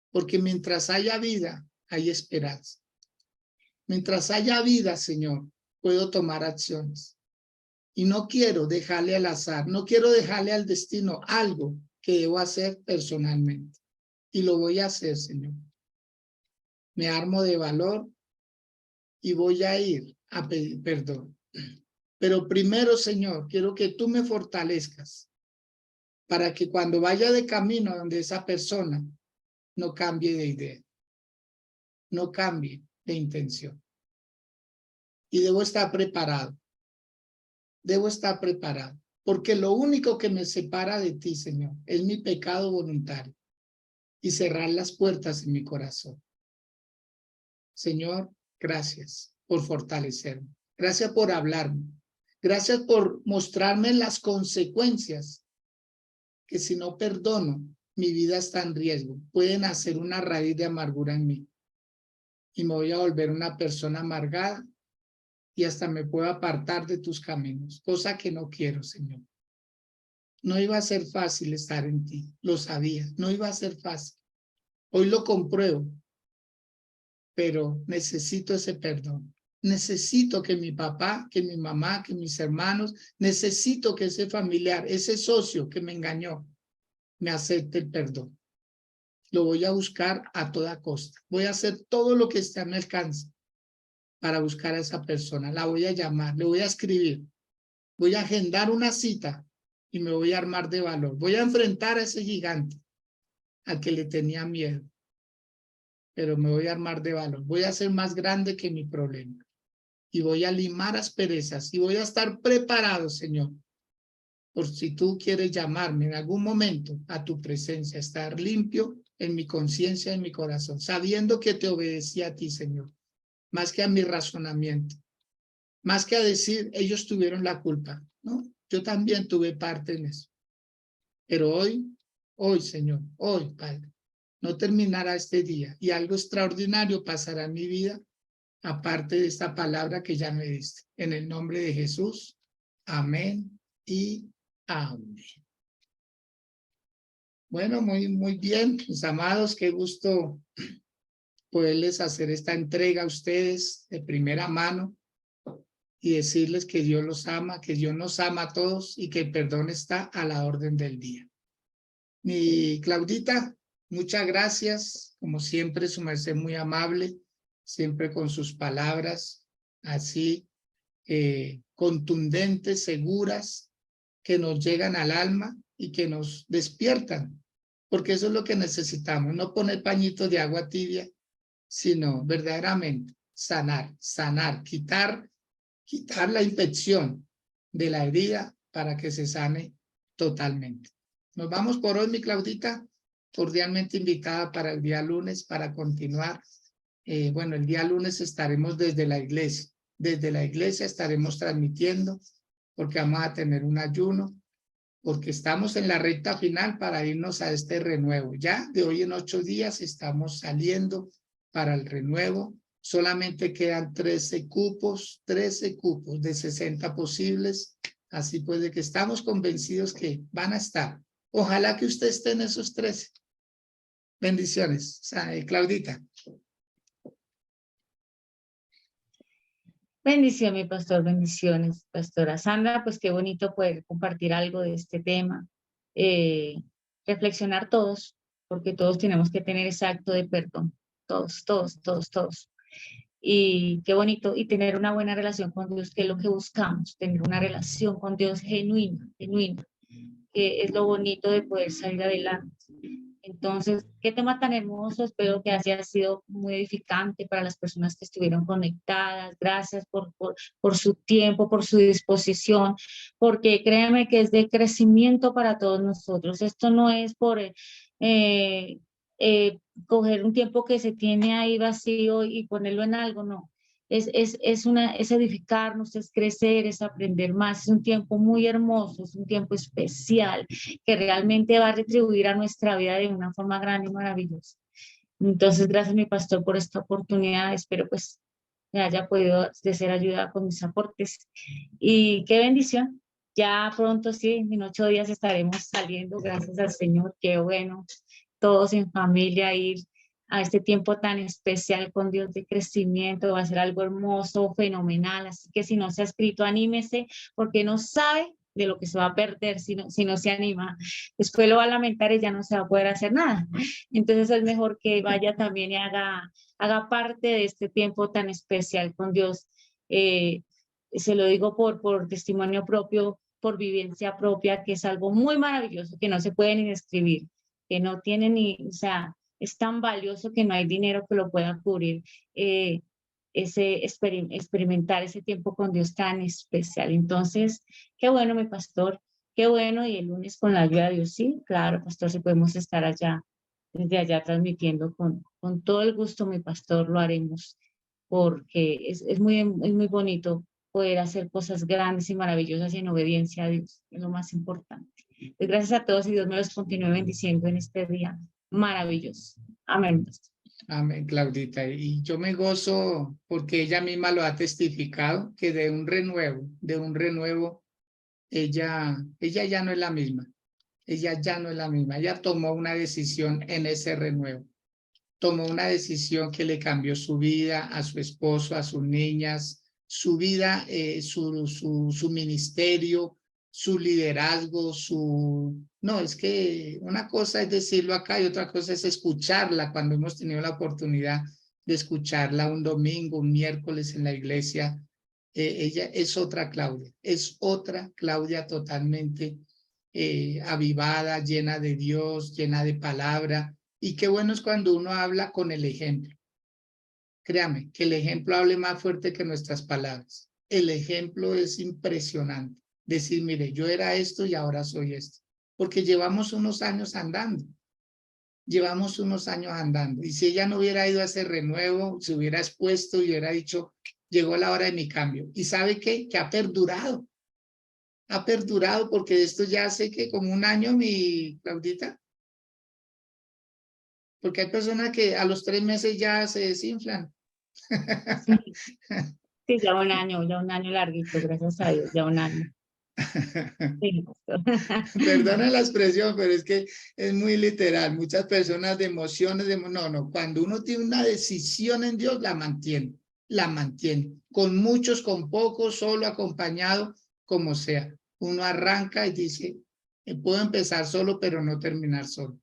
Porque mientras haya vida, hay esperanza. Mientras haya vida, Señor, puedo tomar acciones. Y no quiero dejarle al azar, no quiero dejarle al destino algo que debo hacer personalmente. Y lo voy a hacer, Señor. Me armo de valor y voy a ir a pedir perdón. Pero primero, Señor, quiero que tú me fortalezcas para que cuando vaya de camino donde esa persona no cambie de idea, no cambie de intención. Y debo estar preparado. Debo estar preparado, porque lo único que me separa de ti, Señor, es mi pecado voluntario y cerrar las puertas en mi corazón. Señor, gracias por fortalecerme. Gracias por hablarme. Gracias por mostrarme las consecuencias que si no perdono, mi vida está en riesgo. Pueden hacer una raíz de amargura en mí y me voy a volver una persona amargada y hasta me puedo apartar de tus caminos, cosa que no quiero, Señor. No iba a ser fácil estar en ti, lo sabía, no iba a ser fácil. Hoy lo compruebo, pero necesito ese perdón. Necesito que mi papá, que mi mamá, que mis hermanos, necesito que ese familiar, ese socio que me engañó, me acepte el perdón. Lo voy a buscar a toda costa. Voy a hacer todo lo que esté a mi alcance para buscar a esa persona. La voy a llamar, le voy a escribir, voy a agendar una cita y me voy a armar de valor. Voy a enfrentar a ese gigante al que le tenía miedo, pero me voy a armar de valor. Voy a ser más grande que mi problema y voy a limar asperezas y voy a estar preparado, Señor, por si tú quieres llamarme en algún momento a tu presencia, estar limpio en mi conciencia, en mi corazón, sabiendo que te obedecí a ti, Señor, más que a mi razonamiento, más que a decir, ellos tuvieron la culpa, ¿no? Yo también tuve parte en eso. Pero hoy, Señor, hoy, Padre, no terminará este día y algo extraordinario pasará en mi vida, aparte de esta palabra que ya me diste. En el nombre de Jesús, amén y amén. Bueno, muy bien, mis amados, qué gusto poderles hacer esta entrega a ustedes de primera mano y decirles que Dios los ama, que Dios nos ama a todos y que el perdón está a la orden del día. Mi Claudita, muchas gracias. Como siempre, su merced muy amable, siempre con sus palabras así contundentes, seguras, que nos llegan al alma y que nos despiertan, porque eso es lo que necesitamos, no poner pañitos de agua tibia, sino verdaderamente sanar, quitar la infección de la herida para que se sane totalmente. Nos vamos por hoy, mi Claudita, cordialmente invitada para el día lunes para continuar. Bueno, el día lunes estaremos desde la iglesia estaremos transmitiendo porque vamos a tener un ayuno, porque estamos en la recta final para irnos a este renuevo. Ya de hoy en 8 días estamos saliendo para el renuevo Solamente quedan 13 cupos de 60 posibles. Así pues, de que estamos convencidos que van a estar. Ojalá que usted esté en esos 13. Bendiciones. Claudita. Bendición, mi pastor, bendiciones, pastora Sandra, pues qué bonito poder compartir algo de este tema, reflexionar todos, porque todos tenemos que tener ese acto de perdón, todos. Y qué bonito, y tener una buena relación con Dios, que es lo que buscamos, tener una relación con Dios genuina, que es lo bonito de poder salir adelante. Entonces, qué tema tan hermoso, espero que haya sido muy edificante para las personas que estuvieron conectadas. Gracias por su tiempo, por su disposición, porque créanme que es de crecimiento para todos nosotros. Esto no es por coger un tiempo que se tiene ahí vacío y ponerlo en algo, no. Es edificarnos, es crecer, es aprender más. Es un tiempo muy hermoso, es un tiempo especial que realmente va a retribuir a nuestra vida de una forma grande y maravillosa. Entonces, gracias, mi pastor, por esta oportunidad. Espero pues me haya podido de ser ayuda con mis aportes. Y qué bendición. Ya pronto, sí, en 8 días estaremos saliendo, gracias al Señor. Qué bueno, todos en familia, ir a este tiempo tan especial con Dios de crecimiento. Va a ser algo hermoso, fenomenal. Así que si no se ha escrito, anímese, porque no sabe de lo que se va a perder si no se anima. Después lo va a lamentar y ya no se va a poder hacer nada. Entonces es mejor que vaya también y haga parte de este tiempo tan especial con Dios. Se lo digo por testimonio propio, por vivencia propia, que es algo muy maravilloso, que no se puede ni describir, que no tiene ni, o sea, es tan valioso que no hay dinero que lo pueda cubrir. Experimentar ese tiempo con Dios tan especial. Entonces, qué bueno, mi pastor, qué bueno, y el lunes con la ayuda de Dios, sí, claro, pastor, si podemos estar allá, desde allá transmitiendo con todo el gusto, mi pastor, lo haremos, porque es muy bonito poder hacer cosas grandes y maravillosas y en obediencia a Dios, es lo más importante. Pues gracias a todos y Dios me los continúe bendiciendo en este día maravilloso. Amén. Amén, Claudita. Y yo me gozo porque ella misma lo ha testificado, que de un renuevo, ella ya no es la misma. Ella ya no es la misma. Ella tomó una decisión en ese renuevo. Tomó una decisión que le cambió su vida, a su esposo, a sus niñas, su vida, su ministerio, su liderazgo, No, es que una cosa es decirlo acá y otra cosa es escucharla cuando hemos tenido la oportunidad de escucharla un domingo, un miércoles en la iglesia. Ella es otra Claudia totalmente avivada, llena de Dios, llena de palabra. Y qué bueno es cuando uno habla con el ejemplo. Créame, que el ejemplo hable más fuerte que nuestras palabras. El ejemplo es impresionante. Decir, mire, yo era esto y ahora soy esto. Porque llevamos unos años andando. Y si ella no hubiera ido a ese renuevo, se hubiera expuesto y hubiera dicho, llegó la hora de mi cambio. ¿Y sabe qué? Que ha perdurado porque esto ya hace que como un año, mi Claudita, porque hay personas que a los 3 meses ya se desinflan. Sí, sí, ya un año larguito, gracias a Dios, ya un año. Sí, Perdona la expresión, pero es que es muy literal. Muchas personas de emociones, no, cuando uno tiene una decisión en Dios, la mantiene. Con muchos, con pocos, solo, acompañado, como sea. Uno arranca y dice, puedo empezar solo, pero no terminar solo.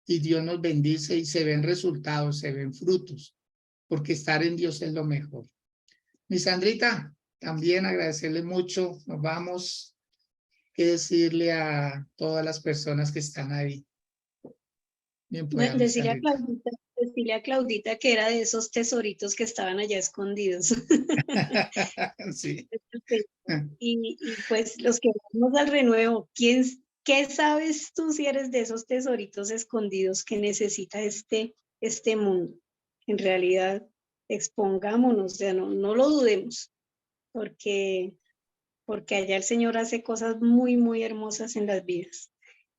Y Dios nos bendice y se ven resultados, se ven frutos, porque estar en Dios es lo mejor. Mi Sandrita, también agradecerle mucho. Nos vamos. ¿Qué decirle a todas las personas que están ahí? Bien, pues, Bueno, decirle a Claudita que era de esos tesoritos que estaban allá escondidos. Sí. Y pues los que vamos al renuevo, ¿qué sabes tú si eres de esos tesoritos escondidos que necesita este mundo? En realidad, expongámonos, o sea, no lo dudemos, porque allá el Señor hace cosas muy, muy hermosas en las vidas.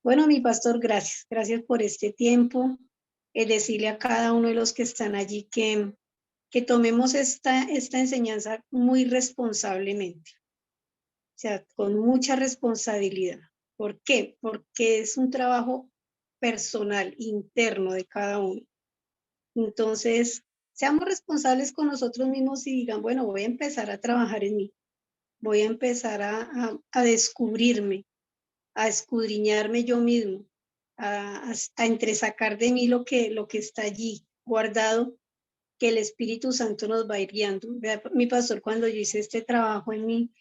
Bueno, mi pastor, gracias por este tiempo. Decirle a cada uno de los que están allí que que tomemos esta enseñanza muy responsablemente, o sea, con mucha responsabilidad. ¿Por qué? Porque es un trabajo personal, interno de cada uno. Entonces, seamos responsables con nosotros mismos y digan, bueno, voy a empezar a trabajar en mí, voy a empezar a descubrirme, a escudriñarme yo mismo, a entresacar de mí lo que está allí guardado, que el Espíritu Santo nos va a ir guiando. Vea, mi pastor, cuando yo hice este trabajo en mí,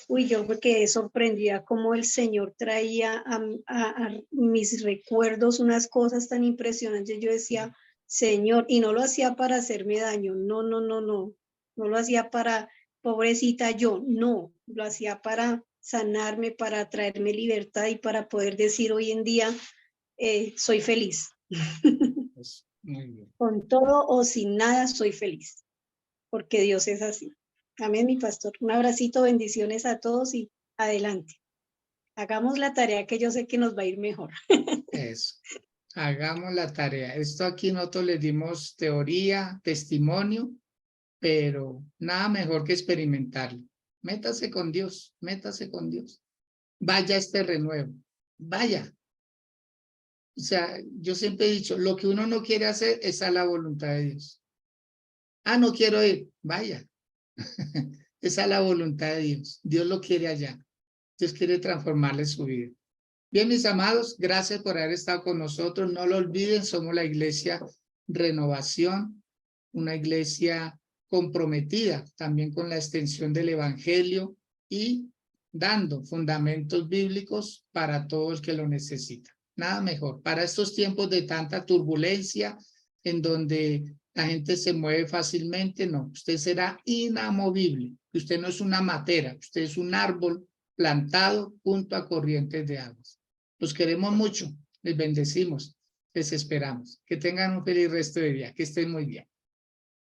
yo me quedé sorprendida cómo el Señor traía a mis recuerdos unas cosas tan impresionantes. Yo decía, Señor, y no lo hacía para hacerme daño, no lo hacía para, pobrecita yo, no, lo hacía para sanarme, para traerme libertad y para poder decir hoy en día, soy feliz. Pues, muy bien. Con todo o sin nada soy feliz, porque Dios es así. Amén, mi pastor. Un abracito, bendiciones a todos y adelante. Hagamos la tarea que yo sé que nos va a ir mejor. Eso. Hagamos la tarea. Esto aquí nosotros le dimos teoría, testimonio, pero nada mejor que experimentarlo. Métase con Dios, métase con Dios. Vaya a este renuevo, vaya. O sea, yo siempre he dicho, lo que uno no quiere hacer es a la voluntad de Dios. Ah, no quiero ir, vaya. Es a la voluntad de Dios. Dios lo quiere allá. Dios quiere transformarle su vida. Bien, mis amados, gracias por haber estado con nosotros. No lo olviden, somos la Iglesia Renovación, una iglesia comprometida también con la extensión del Evangelio y dando fundamentos bíblicos para todo el que lo necesita. Nada mejor. Para estos tiempos de tanta turbulencia, en donde la gente se mueve fácilmente, no, usted será inamovible. Usted no es una matera, usted es un árbol plantado junto a corrientes de aguas. Los queremos mucho, les bendecimos, les esperamos. Que tengan un feliz resto de día, que estén muy bien.